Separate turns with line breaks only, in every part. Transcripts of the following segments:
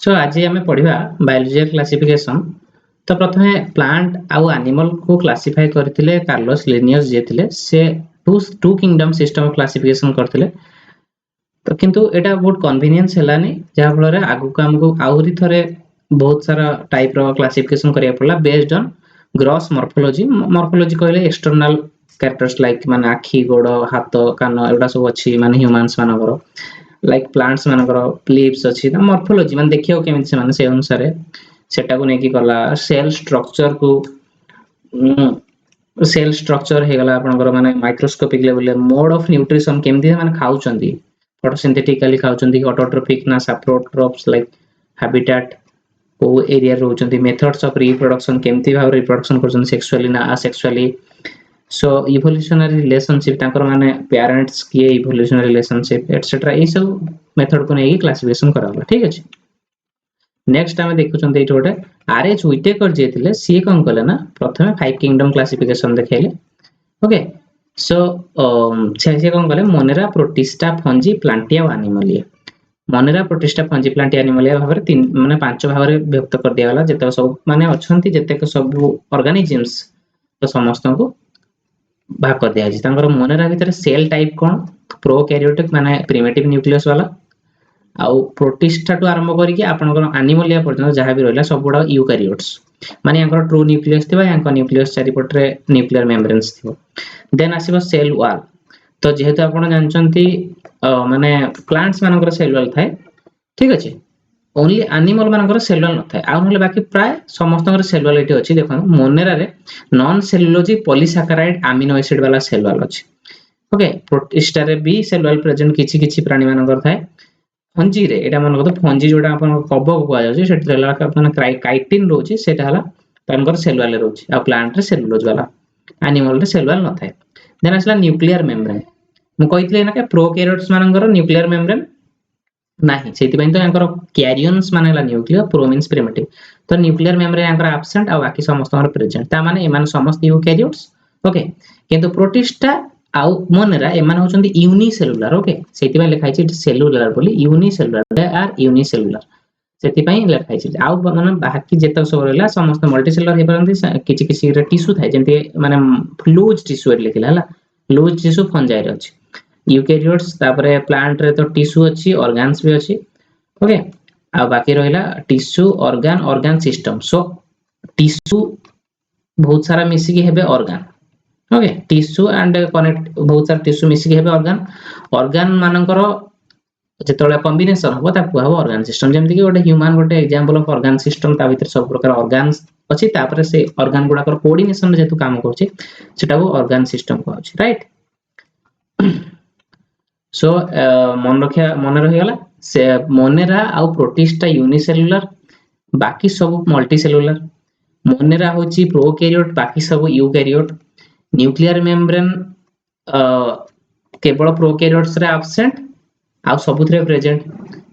सो आज आम पढ़ा बायोलॉजिकल क्लासिफिकेशन। तो प्रथमे प्लांट आउ एनिमल को क्लासिफाई करथिले कार्लोस लिनियस जे थिले से two kingdom system of classification करथिले। तो किंतु एटा बहुत कन्वीनियंस हेलानी जहा फल रे आगु को हमको आउरी थरे बहुत सारा टाइप रो क्लासिफिकेशन करिया पड़ला based on gross morphology. Morphology कहले एक्सटर्नल कैरेक्टर्स लाइक माने आखी गोड़ हाथ कान एटा सब अछि माने ह्यूमंस मानकर लाइक प्लांट्स मानकर लीव्स अछि त मॉर्फोलॉजी माने देखियो केमिति से माने से अनुसार सेटा को नेकी गला सेल स्ट्रक्चर को सेल स्ट्रक्चर हे गला आपनकर माने microscopic level mode of nutrition केमिति माने खाउचंदी फोटोसिंथेटिकली खाउचंदी ऑटोट्रोपिक ना सैप्रोट्रोप्स लाइक हैबिटेट को एरिया रोचंदी मेथड्स ऑफ रिप्रोडक्शन केमिति भाव रिप्रोडक्शन करचंदी सेक्सुअली ना असेक्सुअली। सो इवोल्यूशनरी रिलेशनशिप तांकर माने पेरेंट्स की इवोल्यूशनरी रिलेशनशिप एटसेट्रा ए सब मेथड को नेकी क्लासिफिकेशन कराला। ठीक अछि। नेक्स्ट आमे देखुचंदी एठी गोटे आरएच व्हिटेकर जे थिले सी कोन कले ना प्रथमे 5 किंगडम क्लासिफिकेशन देखेले। ओके सो से कोन कले मोनेरा प्रोटिस्टा फंजी प्लांटिया और Animalia. Monera Protista Fungi Plantae Animalia भाबरे तीन माने पांच भाबरे व्यक्त कर दिया गला जेते सब माने अछंती जेते सब ऑर्गेनिजम्स तो समस्त को भाग कर दिया जी। तांकर मोनेरा भीतर सेल टाइप कोन प्रोकैरियोटिक माने प्रिमिटिव न्यूक्लियस वाला आउ प्रोटिस्टा टू आरंभ करिके आपनकर एनिमलिया पर्यंत जहा भी रहला सब गुडा यूकैरियोट्स माने यांकर ट्रू न्यूक्लियस थिबा यांकर न्यूक्लियस चारि पटरे न्यूक्लियर मेम्ब्रेन्स थिबो। देन आसीबो सेल वॉल। तो जेहेतु आपण जानचंती माने प्लांट्स मानकर सेल वॉल थाए। ठीक अछि। ओनली एनिमल मानकर सेल वॉल न थाए आ नले बाकी प्राय समस्तकर सेल वॉल एठी अछि। देखो मोनेरा रे non cellulosic polysaccharide amino acid वाला सेल वॉल अछि। ओके प्रोटिस्टा रे भी सेल वॉल प्रेजेंट किछि किछि प्राणी मानकर थाए। फंजी रे एटा मन कतो फंजी जोटा अपन कबक को जाउछि सेट रेला अपन काइटिन रोछि सेटा हला तानकर सेल वॉल रोछि आ प्लांट रे सेलुलोज वाला एनिमल रे सेल वॉल न थाए। देन असला न्यूक्लियर मेम्ब्रेन मु कहितले ना के प्रोकैरियोट्स मानकर न्यूक्लियर मेम्ब्रेन नाही सेति पय तो यांकर कैरियंस माने ला न्यूक्लियर प्रो मींस प्रिमिटिव। तो न्यूक्लियर मेम्ब्रेन यांकर एब्सेंट आ बाकी समस्त प्रेजेंट ता माने एमान समस्त यूकैरियोट्स। ओके किंतु प्रोटिस्टा आउ मोनेरा एमान होचंदी यूनिसेलुलर। ओके सेति पय लिखाइ छि सेलुलर बोली यूनिसेलुलर दे आर यूनिसेलुलर सेति पय लिखाइ छि। आउ माने बाकी जेत सब रहला समस्त मल्टीसेलुलर हे परंती किछि किछि रे टिश्यू थाए जेंति माने लूज टिश्यू लिखिला हला लूज टिश्यू फंजाइ रे अछि यूकैरियोट्स तापरे प्लांट रे तो टिश्यू अछि ऑर्गन्स भी अछि। ओके आ बाकी रहला tissue organ system. So tissue बहुत सारा मिसी के हेबे organ. Okay tissue and connect बहुत सारा टिश्यू मिसी के हेबे ऑर्गन मानकर जेतोले कॉम्बिनेशन हो ता को ऑर्गन सिस्टम जेमति कि गोटे ह्यूमन गोटे एग्जांपल ऑफ ऑर्गन सिस्टम ता भीतर सब प्रकार ऑर्गन्स अछि तापरे से ऑर्गन गुडा कर कोऑर्डिनेशन जेतु काम करछि सेटा को ऑर्गन सिस्टम को अछि। राइट। सो मन रहिगला से मोनेरा आउ प्रोटिस्टा यूनिसेलुलर बाकी सब मल्टीसेलुलर। मोनेरा होची प्रोकैरियोट बाकी सब यूकैरियोट। न्यूक्लियर मेम्ब्रेन केवल प्रोकैरियोट्स रे एब्सेंट आ सबुथरे प्रेजेंट।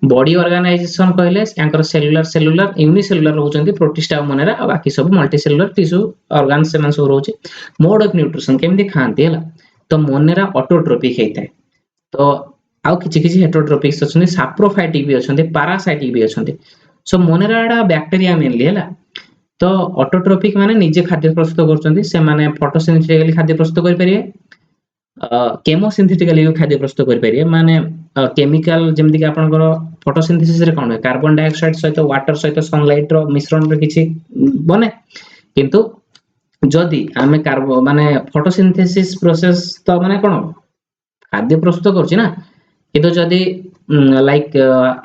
बॉडी ऑर्गेनाइजेशन कहले यांकर सेलुलर यूनिसेलुलर होचंती प्रोटिस्टा मोनेरा आ बाकी सब मल्टीसेलुलर टिश्यू ऑर्गन्स से मन सब रहउची। मोड ऑफ न्यूट्रिशन केमति खांती हला तो मोनेरा ऑटोट्रोपिक हेताय। तो आउ किछि किछि हेटेरोट्रोपिक्स अछंती सैप्रोफाइटिक भी अछंती पैरासाइटिक भी अछंती। सो मोनेरा एटा बैक्टीरिया मेनली हला। तो ऑटोट्रोपिक माने निजे खाद्य प्रस्तुत करचंती से माने फोटोसिंथेटिकली खाद्य प्रस्तुत करि परिए केमोसिंथेटिकली खाद्य प्रस्तुत करि परिए माने केमिकल जेमति कि आपनकर फोटोसिंथेसिस रे कोन कार्बन डाइऑक्साइड सहित वाटर सहित सनलाइट रो मिश्रण रे किछि बने किंतु जदि आमे कार्बन माने फोटोसिंथेसिस प्रोसेस तो माने कोन खाद्य प्रस्तुत करछि ना किंतु जदि लाइक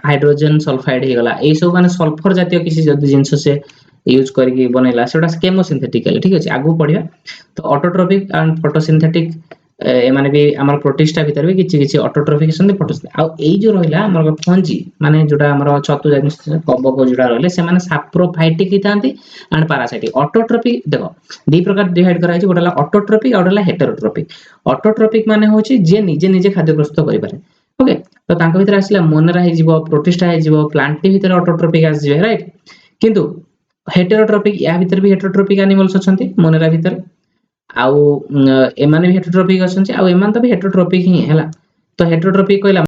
हाइड्रोजन सल्फाइड हे गला ए सब माने सल्फर जातीय किछि जदि जिंस से यूज करके बनेला सेटा केमोसिंथेटिकली। ठीक अछि आगु पढिया। तो ऑटोट्रोपिक एंड फोटोसिंथेटिक ए माने भी हमर प्रोटिस्टा भीतर भी किछि किछि ऑटोट्रोपिक संदे फोटोसिंथेटिक आ एई जो रहला हमर फंजी माने जोटा हमर छतु जानि कबक जोटा रहले से माने सैप्रोफाइटिक हितांती एंड पैरासाइटिक। ऑटोट्रोपिक देखो दी प्रकार डिवाइड करा छि गोटाला ऑटोट्रोपिक और गोटाला हेटेरोट्रोपिक। ऑटोट्रोपिक माने होछि जे निजे निजे खाद्य प्रस्तुत करि पारे। ओके तो तांका भीतर आसिला मोनेरा हे जिवो प्रोटिस्टा हे जिवो प्लांट भीतर ऑटोट्रोपिक आस जिवे। राइट किंतु हेटेरोट्रोपिक या भीतर भी हेटेरोट्रोपिक एनिमल्स अछंती मोनेरा भीतर आउ एमाने भी हेटेरोट्रोपिक अछंती आउ एमान तो भी हेटेरोट्रोपिक ही हैला। तो हेटेरोट्रोपिक कहला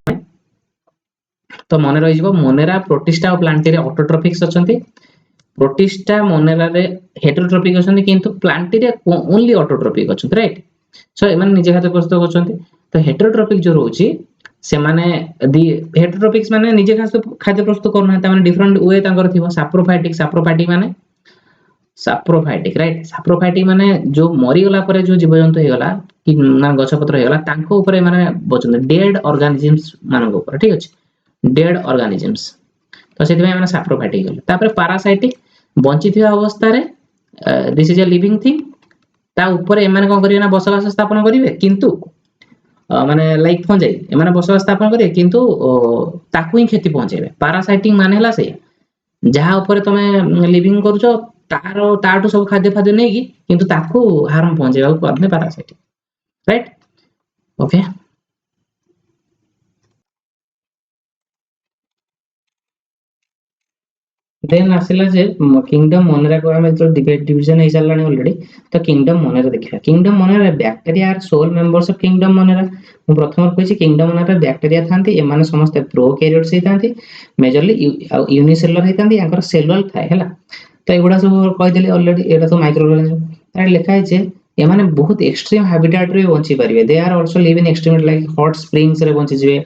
तो मन रही मोनेरा प्रोटिस्टा और प्लांटेरिया ऑटोट्रोफिक्स अछंती प्रोटिस्टा मोनेरा रे हेटेरोट्रोफिक अछंती किंतु प्लांटेरिया ओनली ऑटोट्रोफिक अछंती राइट सो एमान निजे खाद्य प्रस्तुत करछंती तो हेटेरोट्रोफिक जो रहउची से माने दी हेटेरोट्रोफिक्स माने निजे खाद्य प्रस्तुत करना माने डिफरेंट वे तांकर थिबो साप्रोफाइटिक माने साप्रोफाइटिक राइट साप्रोफाइटिक माने जो मरी गला परे जो जीवजंतु हे गला कि ना गछ पत्र हे गला तांको ऊपर माने बचन डेड ऑर्गेनिजम्स मानको ऊपर ठीक अछि डेड ऑर्गेनिजम्स तो सेति माने साप्रोफाइटिक गला तापर पैरासाइटिक बंचिथिया अवस्था रे this is a living thing ता ऊपर एमाने कोन करिवे ना बसवास स्थापन करिवे किंतु माने लाइक फंजाई एमाने बसवास स्थापन करिवे किंतु ताकू ही क्षति पहुंचेबे पैरासाइटिक माने हला से जहा ऊपर तमे लिविंग करूछो तारो ताटू सब खाद्य नै कि किंतु ताकू हार्म पहुंचेबा को अपने पैरासाइटिक राइट ओके देन आसिला जे किंगडम मोनेरा को हम तो डिवीजन हे चललानी ऑलरेडी तो किंगडम मोनेरा देखिया kingdom Monera bacteria are sole members of kingdom Monera मु प्रथम कहिछि किंगडम मोनेरा बैक्टीरिया थांती एमाने समस्त प्रोकैरियोट्स हे थांती मेजरली यूनिसेलुलर हे थांती यांकर सेलुलर थाए हला तो एगुडा सब कहि देली ऑलरेडी एटा तो माइक्रो ऑर्गेनिज्म तार लिखा है जे एमाने बहुत एक्सट्रीम हैबिटेट रे बंची परिबे they are also live in extreme like hot springs रे बंची जिवे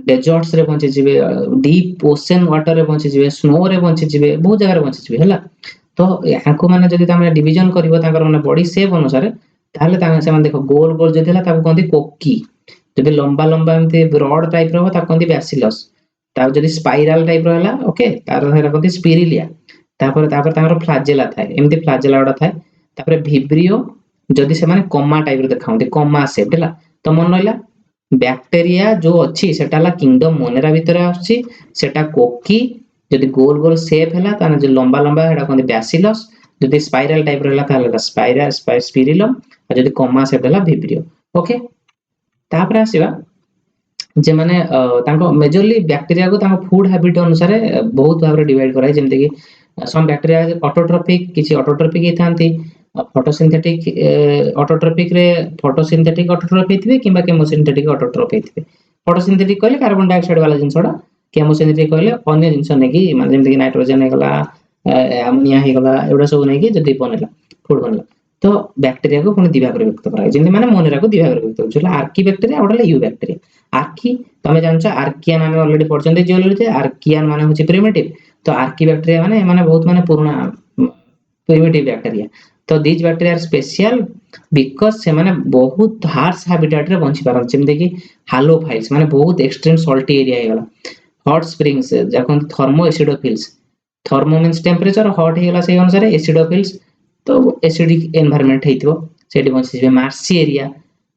डेजर्ट्स रे बंची जिवे डीप ओशन वाटर रे बंची जिवे स्नो रे बंची जिवे बहुत जगह रे बंची जिवे हला तो याको माने जदी तमे डिवीजन करबो ताकर माने बॉडी शेप अनुसार ताले तामे से माने देखो गोल गोल जदी हला ताको कहंती कोकी जदी लंबा लंबा एमती रॉड टाइप रो ताको कहंती बैसिलस ता जदी स्पाइराल टाइप रो हला ओके तार हेरा कहंती स्पिरिलिया तापर तापर ताकर फ्लैजेला थाए एमती फ्लैजेला उडा थाए तापर विब्रियो जदी से माने कोमा टाइप रो देखाउंती कोमा शेप हला तो मन रहिला बैक्टीरिया जो अच्छी सेटा किंगडम मोनेरा भीतर आछि सेटा कोकी जदी गोल गोल शेप हैला ताने जे लंबा लंबा हेडा कोन बैसिलस जदी स्पाइरल टाइप रहला ताले स्पाइरा स्पिरिलम आ जदी कोमा शेप हैला विब्रियो ओके तापर आसीबा जे माने तांको मेजरली बैक्टीरिया को तांको फूड हैबिट अनुसार बहुत भाबरे डिवाइड कराय जेमते कि सम बैक्टीरिया ऑटोट्रोफिक किछि ऑटोट्रोफिक हे थांती फोटोसिंथेटिक ऑटोट्रोफिक रे फोटोसिंथेटिक ऑटोट्रोफिक हेथिबे किबा केमोसिंथेटिक ऑटोट्रोफिक हेथिबे फोटोसिंथेटिक कहले कार्बन डाइऑक्साइड वाला जिंसडा केमोसिंथेटिक कहले अन्य जिंस नै कि माने जेमते कि नाइट्रोजन हे गला अमोनिया हे गला एडा सब नै कि जदी बनेला फूड बनेला तो बैक्टीरिया को पुनी दिभाग रे व्यक्त कराय जेमते माने मोनेरा को दिभाग रे व्यक्त होचला आर्की बैक्टीरिया ओडला यू बैक्टीरिया आर्की तमे जानछो आर्कियन हम ऑलरेडी पढचंदे जियोलॉजी आर्कियन माने होची प्रिमिटिव तो आर्की बैक्टीरिया माने बहुत माने पुराना प्रिमिटिव बैक्टीरिया तो these bacteria are special because से माने बहुत हार्श हैबिटेट रे बंची पारन जेमते कि हालोफाइल्स माने बहुत एक्सट्रीम सॉल्टी एरिया हे गला हॉट स्प्रिंग्स जखन thermoacidophiles thermo means temperature hot हे गला से अनुसार एसिडोफिल्स तो एसिडिक एनवायरनमेंट हेतिबो सेठी बंची जे मार्सी एरिया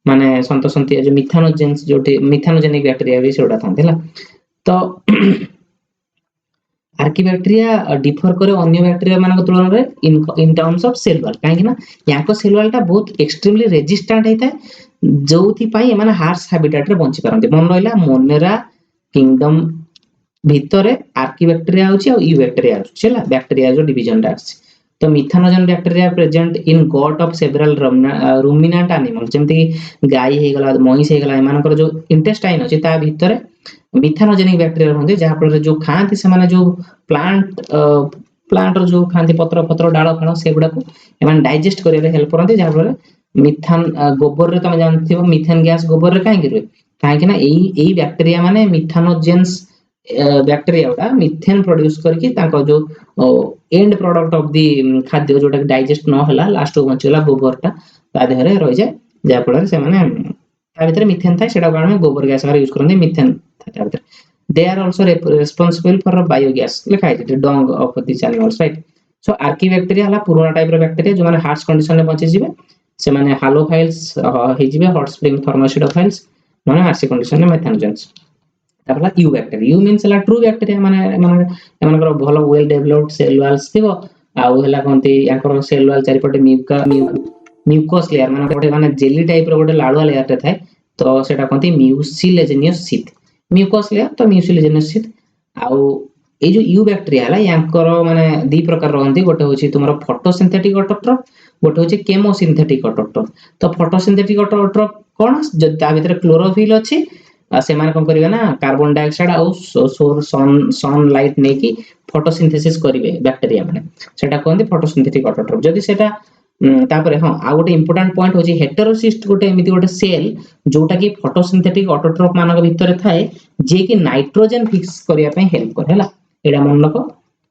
माने संतसंती जो मिथानोजेंस जोटी मिथानोजेनिक बैक्टीरिया भी सेडा थांतेला तो आर्की बैक्टीरिया डिफर करे अन्य बैक्टीरिया मानक तुलना रे in terms of cell wall काहे कि ना याको सेल वॉल ता बहुत एक्सट्रीमली रेजिस्टेंट हेता जोथि पई माने हार्श हैबिटेट रे बंची परंती मन रहिला मोनेरा किंगडम भितरे आर्की बैक्टीरिया होची और यू बैक्टीरिया होची हला बैक्टीरिया जो डिवीजन रा अछि तो methanogen bacteria present in gut of several ruminant animal जेमति गाय हे गला महीस हे गला एमानकर जो इंटेस्टाइन अछि ता भितरे मिथानोजेनिक बैक्टीरिया रहते जहाँ फल जो खाती से जो प्लांट प्लांट जो खाती पत्र पत्र डाल फाड़ से गुड़ा को डाइजेस्ट कर हेल्प करते जहाँ फल मिथान गोबर रे तुम जानथिबो मिथेन गैस गोबर रे काहे रुए काहे ना एई बैक्टीरिया माने मिथानोजेंस बैक्टीरिया उडा मिथेन प्रोड्यूस करके तांको जो एंड प्रोडक्ट ऑफ दी खाद्य जोटा डाइजेस्ट न होला लास्ट को बचला गोबरटा ता देहरे रहि जाय जा फल से माने ता भीतर मिथेन थाय सेटा हम गोबर गैस यूज करते मिथेन था भीतर they are also responsible for biogas लिखा है डंग of this animals right so Archie bacteria हला पुराना टाइप रो बैक्टीरिया जो माने हार्श कंडीशन में बची जिवे से माने हालोफाइल्स हे जिवे हॉट स्प्रिंग थर्मोसिडोफाइल्स माने मार्सी कंडीशन में मेथानोजेंस तापला यू बैक्टीरिया यू मींस ला ट्रू बैक्टीरिया माने माने भलो वेल डेवलप्ड सेल वॉल्स थिबो आउ हला कोनती याकर सेल वॉल चारि पटे म्यूकस लेयर माने जेली टाइप रो गोटे लाडुआ लेयर ते थाए तो सेटा कोनती म्यूसिलेजिनियस शीथ म्यूकस लेयर तो म्यूसिलेजिनस शीथ आउ ए जो यू बैक्टीरिया हला यांकर माने दी प्रकार रहंती गोटे होची तुमरो फोटोसिंथेटिक ऑटोट्रोफ गोटे होची केमोसिंथेटिक ऑटोट्रोफ तो फोटोसिंथेटिक ऑटोट्रोफ कोन ता भीतर क्लोरोफिल अछि से माने कोन करिवे ना कार्बन डाइऑक्साइड आ सन लाइट ने की फोटोसिंथेसिस करिवे बैक्टीरिया माने सेटा कहंती फोटोसिंथेटिक ऑटोट्रोफ जदी सेटा तापरे हां आ गोटे इंपोर्टेंट पॉइंट होची हेटेरोसिस्ट गोटे एमिति गोटे सेल जोटा की फोटोसिंथेटिक ऑटोट्रोफ मानक भितर थाए जे की नाइट्रोजन फिक्स करिया पे हेल्प करे हला एडा मन लको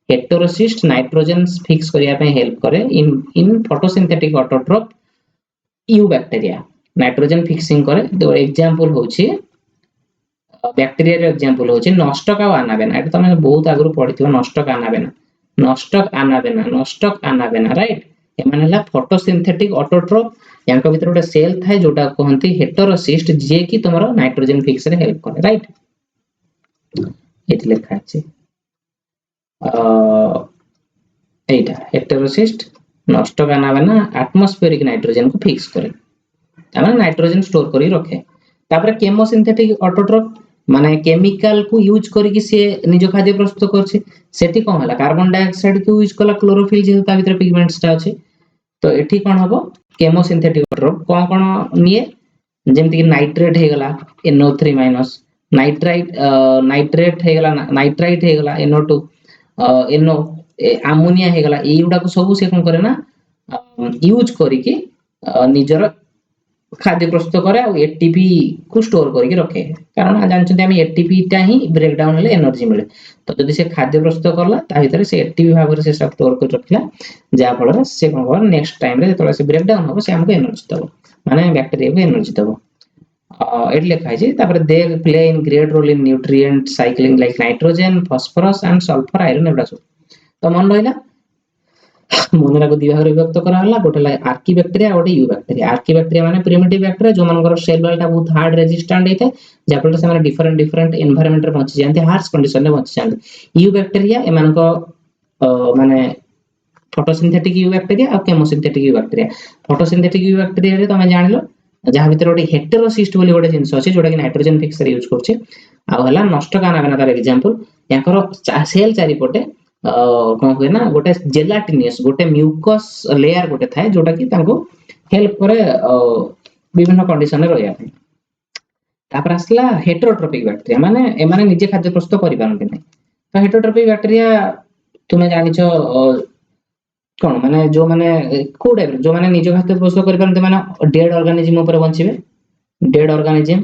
हेटेरोसिस्ट नाइट्रोजन फिक्स करिया पे हेल्प करे इन photosynthetic autotroph you bacteria nitrogen fixing करे तो एग्जांपल होची बैक्टीरिया रे एग्जांपल होची नॉस्टक आ अनाबेना एटा तमे बहुत आगु पढिथियो नॉस्टक अनाबेना राइट एमाने हला फोटोसिंथेटिक ऑटोट्रोफ यांका भीतर गोटे सेल थाए जोटा कहंती हेटेरोसिस्ट जे की तमरो नाइट्रोजन फिक्स रे हेल्प करे राइट एति लिखा अछि एटा हेटेरोसिस्ट नॉस्टक अनाबेना एटमॉस्फेरिक नाइट्रोजन को फिक्स करे तामाने नाइट्रोजन स्टोर करी रखे तापर केमोसिंथेटिक ऑटोट्रोफ माने केमिकल को यूज करके से निज खाद्य प्रस्तुत करछे सेठी कोन हला कार्बन डाइऑक्साइड को यूज कला क्लोरोफिल जे ता भीतर पिगमेंट्स ता अछि तो एठी कोन हबो केमोसिंथेटिक ऑटोट्रोफ कोन कोन निये जेमति कि नाइट्रेट हे गला NO3- नाइट्रेट हे गला नाइट्राइट हे गला NO2 NO अमोनिया हे गला एयुडा को सब से कोन करे ना यूज करके निजर खाद्य प्रस्तुत करे और एटीपी को स्टोर करके रखे कारण जानछन हम एटीपी टा ही ब्रेक डाउन हेले एनर्जी मिले तो जदी से खाद्य प्रस्तुत करला ता भीतर से एटीपी भाव से स्टोर कर रखला जा फल से कोन कर नेक्स्ट टाइम रे जतले से ब्रेक डाउन हो से हमको एनर्जी दबो माने बैक्टीरिया को एनर्जी दबो एट लिखा है तापर they play in great role in nutrient cycling like nitrogen phosphorus and sulphur iron एबडा सब तो मन रहिला मोनरा को दिभाग रे व्यक्त करा हला गोटे आर्की बैक्टीरिया गोटे यू बैक्टीरिया माने प्रिमिटिव बैक्टीरिया जो मानकर सेल वाल टा बहुत हार्ड रेजिस्टेंट हेते जा फल से माने डिफरेंट एनवायरनमेंट रे पहुंची जानते हार्श कंडीशन रे पहुंची जानते यू बैक्टीरिया एमान को माने फोटोसिंथेटिक यू बैक्टीरिया और chemosynthetic you bacteria photosynthetic you bacteria रे तमे जानिलो जहाँ भीतर गोटे हेटेरोसिस्ट बोली गोटे जिंस अछि जोटा कि नाइट्रोजन फिक्स रे यूज करछे आ हला नष्ट कानाबेना तार एग्जांपल याकर सेल चारि पटे कोन होय ना गोटे जेलाटिनियस गोटे म्यूकस लेयर गोटे थाए जोटा कि तांको हेल्प करे विभिन्न कंडीशन रे रहया तापर आसला हेटेरोट्रोपिक बैक्टीरिया माने ए माने निजे खाद्य प्रस्तुत करि पारंती नै तो हेटेरोट्रोपिक बैक्टीरिया तुमे जानिछो कोन माने जो माने को टाइप जो माने निज खाद्य प्रस्तुत करि पारंती माने डेड ऑर्गेनिज्म ऊपर बंचिबे डेड ऑर्गेनिज्म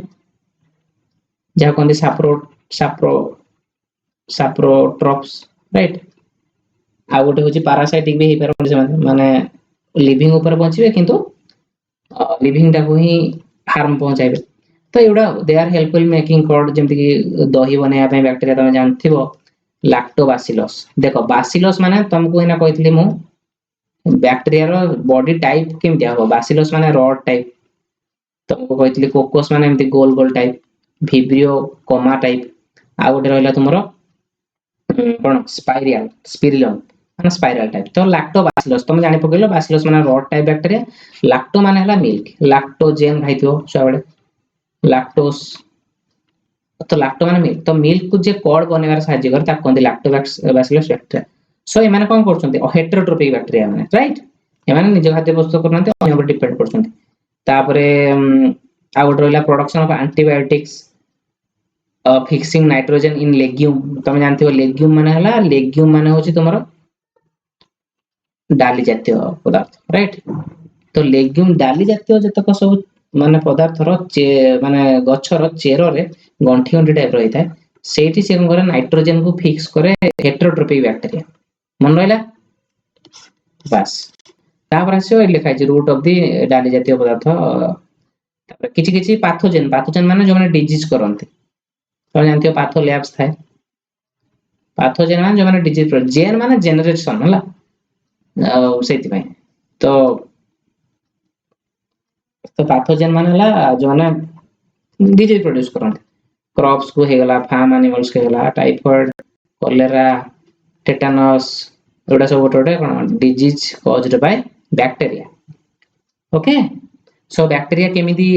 जा कोन साप्रोट्रॉप्स राइट आ गोटे होची पैरासाइटिक भी हे पार माने लिविंग ऊपर बंचिबे किंतु लिविंग टा को ही हार्म पहुंचाइबे तो एउडा they are helpful making curd जेमति कि दही बनाया पे बैक्टीरिया तमे जानथिबो लैक्टोबैसिलस देखो बैसिलस माने तुमको इना कहितली मु बैक्टीरिया रो बॉडी टाइप केमति हो बैसिलस माने रॉड टाइप तुमको कहितली कोकोस माने एमति गोल गोल टाइप विब्रियो कोमा टाइप आ गोटे रहला तुमरो कोन स्पाइरल माने स्पाइरल टाइप तो लैक्टोबैसिलस तुम जानि पकेलो बैसिलस माने रॉड टाइप बैक्टीरिया लैक्टो माने हला मिल्क लैक्टोजेन खाइथियो छुआबेले लैक्टोस तो लैक्टो माने मिल्क तो मिल्क को जे कॉर्ड बनेबार सहाय्य कर ता कोन लैक्टोबैसिलस बैक्टीरिया सो ए माने कोन करछन्ती हेटेरोट्रोपिक बैक्टीरिया माने राइट ए माने निज खाद्य प्रस्तुत करनते अन्य पर डिपेंड करछन्ती तापरे आ गोटे रहला production of antibiotics fixing nitrogen in legume तुम जानथिबो लेग्यूम माने होची तुमरो डाली जातीय पदार्थ राइट तो लेग्यूम डाली जातीय जतक सब माने पदार्थ रो माने गछर चेर रे गंठी गंठी टाइप रही थाए सेठी से करे नाइट्रोजन को फिक्स करे हेटेरोट्रोपिक बैक्टीरिया मन रहला बस तापर आसे लिखा है रूट ऑफ द डाली जातीय पदार्थ तापर किछि किछि पैथोजेन माने जो माने डिजीज करंती तो जानथियो पैथो लैब्स थाए पैथोजेन माने जो माने डिजीज जेन माने जनरेशन हला सेति भाई तो पैथोजेन माने हला जो माने डिजीज प्रोड्यूस करंती क्रॉप्स को हेगला फार्म एनिमल्स के हेगला टाइफॉइड कॉलेरा टेटानस एडा सब गोटे कोन disease caused by bacteria okay so bacteria केमिति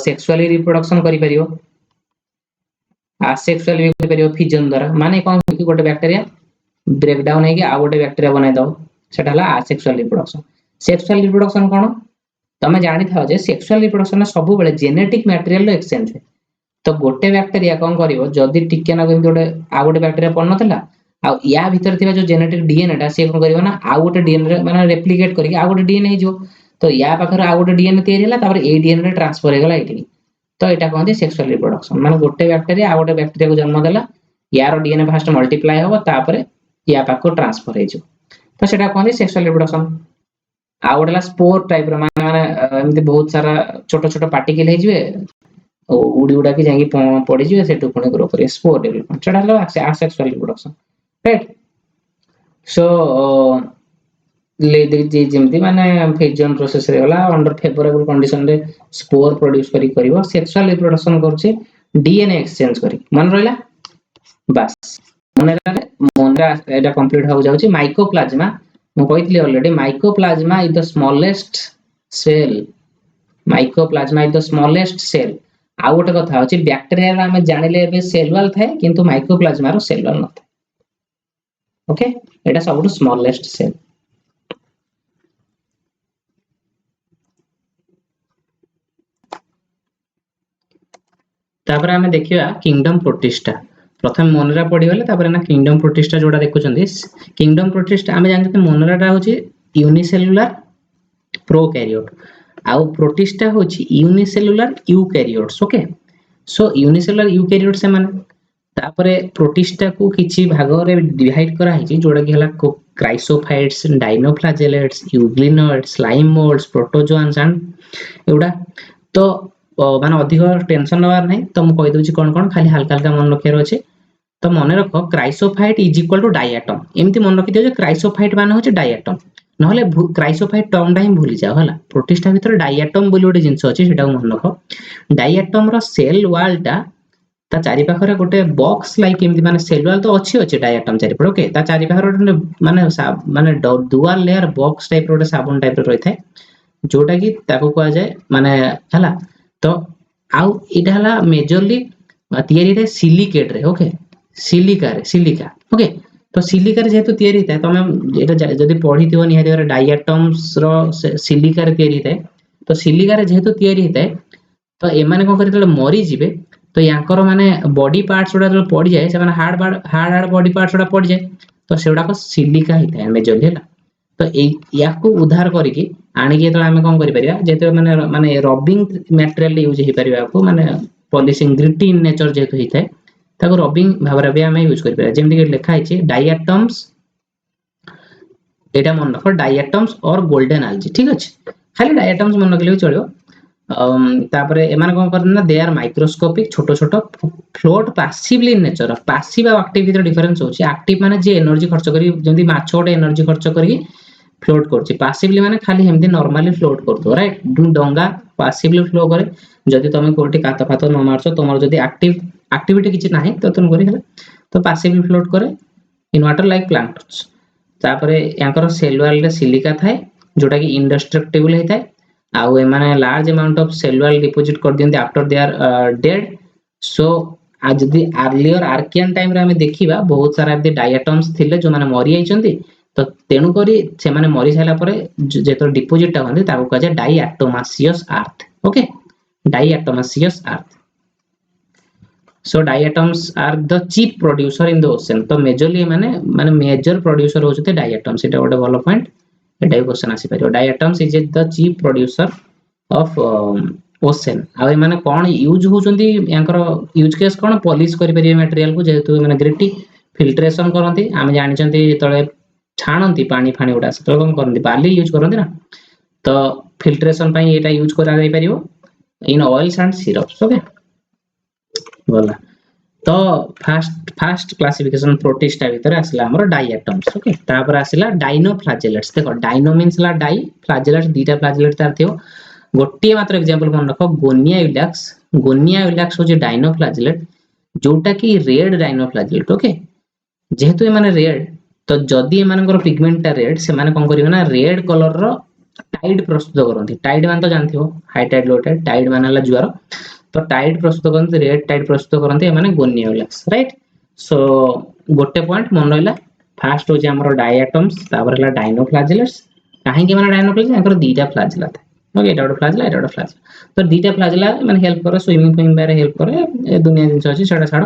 सेक्सुअली रिप्रोडक्शन करि परियो असेक्सुअली भी करि परियो फिजन द्वारा माने कोन कि गोटे बैक्टीरिया ब्रेक डाउन हे कि आ गोटे बैक्टीरिया बनाइ दो सेटा हला असेक्सुअल रिप्रोडक्शन कोन तमे जानि थाओ जे सेक्सुअल रिप्रोडक्शन सब बेले जेनेटिक मटेरियल रो एक्सचेंज है तो गोटे बैक्टेरिया कौन करिवो जदी टिके ना केमति गोटे आ गोटे बैक्टेरिया पड़ नथला आ या भीतर थिबा जो जेनेटिक डीएनए टा से कोन करिवो ना आ गोटे डीएनए माने रेप्लिकेट करके आ गोटे डीएनए हिजो तो या पाखर आ गोटे डीएनए तयारी होला तापर ए डीएनए रे ट्रांसफर हे गला एठी तो एटा कहंती सेक्सुअल रिप्रोडक्शन माने गोटे बैक्टेरिया आ गोटे बैक्टेरिया को जन्म देला यार डीएनए फास्ट मल्टीप्लाई होबो तापर या पाखो ट्रांसफर हेजो तो सेटा कहंती सेक्सुअल रिप्रोडक्शन आ गोटेला स्पोर टाइप रो माने एमती बहुत सारा छोट छोट पार्टिकल हे जिवे उड़ी उड़ा के जाके पड़ी जिवे सेटु पुणी ग्रो करे स्पोर डेवलपमेंट सेटा hello asexual reproduction right so ले दे जेमती माने फिजन प्रोसेस रे होला अंडर फेवरेबल कंडीशन रे स्पोर प्रोड्यूस करिवो सेक्सुअल रिप्रोडक्शन करछि डीएनए एक्सचेंज करी मन रहला बस मनरा एटा कंप्लीट हो जाउछि माइकोप्लाज्मा मु कहितली already mycoplasma is the smallest cell mycoplasma is the smallest cell आ गोटे कथा अछि बैक्टीरिया रा हम जानिले एबे सेल वाल थाए किंतु माइकोप्लाज्मा रो सेल वाल नथाय ओके एटा सबटु स्मॉलेस्ट सेल तापर हमें देखिबा किंगडम प्रोटिस्टा प्रथम मोनरा पड़ी गले तापर ना किंगडम प्रोटिस्टा जोडा देखुचंदी किंगडम प्रोटिस्टा हमें जानते मोनरा टा होची यूनिसेलुलर प्रोकैरियोट आउ प्रोटिस्टा होची unicellular eukaryotes okay so unicellular eukaryote से माने तापरे प्रोटिस्टा को किछि भाग रे डिवाइड करा हिची जोडा कि हला chrysophytes dinoflagellates euglenoids slime moulds protozoans and एउडा तो माने अधिक टेंशन नवार नै तो मु कहि दोछि कोन कोन खाली हल्का हल्का मन रखियार अछि तो मने रखो chrysophyte is equal to diatom एमति मन रखि दियो जे क्राइसोफाइट माने होछि डायटम नहले क्राइसोफाइट टर्म डा ही भूली जाओ हला प्रोटिस्टा भीतर डायटम बोली गोटे जिंस अछि सेटा मन रखो डायटम रो सेल वॉल टा ता चारि पाखरे गोटे बॉक्स लाइक एमति माने सेल वॉल तो अछि डायटम चारि पर ओके ता चारि पाखरे माने माने दुआल लेयर बॉक्स टाइप रो साबुन टाइप रो रही थाए जोटा कि ताको कहा जाए माने हला तो आउ इटा हला मेजरली तयारी रे सिलिकेट रे ओके सिलिका ओके तो सिलिका रे जेतु तयारी थाए तमे एटा जदी पढी थिबो निहारी रे डायटम्स रो सिलिका रे तयारी थाए तो सिलिका रे जेतु तयारी थाए तो ए माने कोन करितले मरी जिवे तो यांकर माने बॉडी पार्ट्स उडा जो पड़ी जाए से माने हार्ड बॉडी पार्ट्स उडा पड़ी जाए तो सेउडा को सिलिका ही थाए मेजरली हला तो याकू उद्धार करिकि आनी के तो हमें कोन करि परिया जेते माने माने रबिंग मटेरियल यूज हे परिया को माने पॉलिशिंग ग्रिटी इन नेचर जेतु ही थाए ताको रबिंग भाबरा भी हमें यूज करि परिया जेमति के लिखा हिची डायटम्स एटा मन रखो डायटम्स और गोल्डन algae ठीक अछि खाली डायटम्स मन रखले चलियो तापरे एमान कोन करना दे आर माइक्रोस्कोपिक छोटो छोटो float passively in nature passive और एक्टिव भीतर डिफरेंस होची एक्टिव माने जे एनर्जी खर्च करी जंदी माछोटे एनर्जी खर्च करी फ्लोट करची पैसिवली माने खाली हेमदी नॉर्मली फ्लोट करतो राइट डोंगा पैसिवली फ्लो करे जदी तमे कोठी कात फात न मारछो तमर जदी एक्टिविटी किछि नाही तो तुम करी हला तो पैसिवली फ्लोट करे इन वाटर लाइक प्लांट्स तापरे यांकर सेल वॉल रे सिलिका थाए जोटा कि इंडेस्ट्रक्टिबल हे थाए आउ ए माने large amount of cell wall deposit कर दियंती after they are dead so आज जदी अर्लियर आर्कियन टाइम रे हमें देखिबा बहुत सारा एमती डायटम्स थिले जो माने मरि आइचंती तो तेनु करी से माने मरि साइला परे जेतो डिपॉजिट ता होंदी ताको कह जाय diatomaceous earth okay diatomaceous earth so diatoms are the chief producer in the ocean तो मेजरली माने मेजर प्रोड्यूसर होचते डायटम्स एटा गोटे भलो पॉइंट एटा क्वेश्चन आसी परियो diatoms is the chief producer of ocean आ माने कोन यूज होचंती यांकर यूज केस कोन पॉलिश करि परियो मटेरियल को जेहेतु माने ग्रिटी फिल्ट्रेशन करंती हम जानिचंती तळे छाणंती पानी फाणी उडा से कोन करंती बाली यूज करंती ना तो फिल्ट्रेशन पई एटा यूज करा जाई परियो इन ऑयल्स एंड सिरप्स ओके बोला तो फास्ट क्लासिफिकेशन प्रोटिस्टा भीतर आसला हमर डायटम्स ओके तापर आसला डायनोफ्लाजेलेट्स देखो डायनो मींस ला डाई फ्लाजेलेट्स दीटा फ्लाजेलेट तार थियो गोटे मात्र एग्जांपल मन रखो गोनिया यूलाक्स हो जे डायनोफ्लाजेलेट जोटा कि रेड डायनोफ्लाजेलेट ओके जेहेतु ए माने रेड तो जदी ए मानकर पिगमेंट ता रेड से माने कोन करियो ना रेड कलर रो टाइड प्रस्तुत करंती टाइड मान तो जानथियो high tide low tide tide माने ला जुआर तो टाइड प्रस्तुत करते रेड टाइड प्रस्तुत करते माने गोनिया यूलाक्स राइट सो गोटे पॉइंट मन रहला फास्ट हो जे हमर डायटम्स तापर हला डायनोफ्लाजेलेट्स काहे कि माने डायनोफ्लाजेलेट्स एकर दीटा फ्लाजेला था ओके एटा फ्लाजेला एटा फ्लाजेला तो दीटा फ्लाजेला माने हेल्प करे स्विमिंग फिंग बारे हेल्प करे ए दुनिया जिंस अछि सेटा छाड़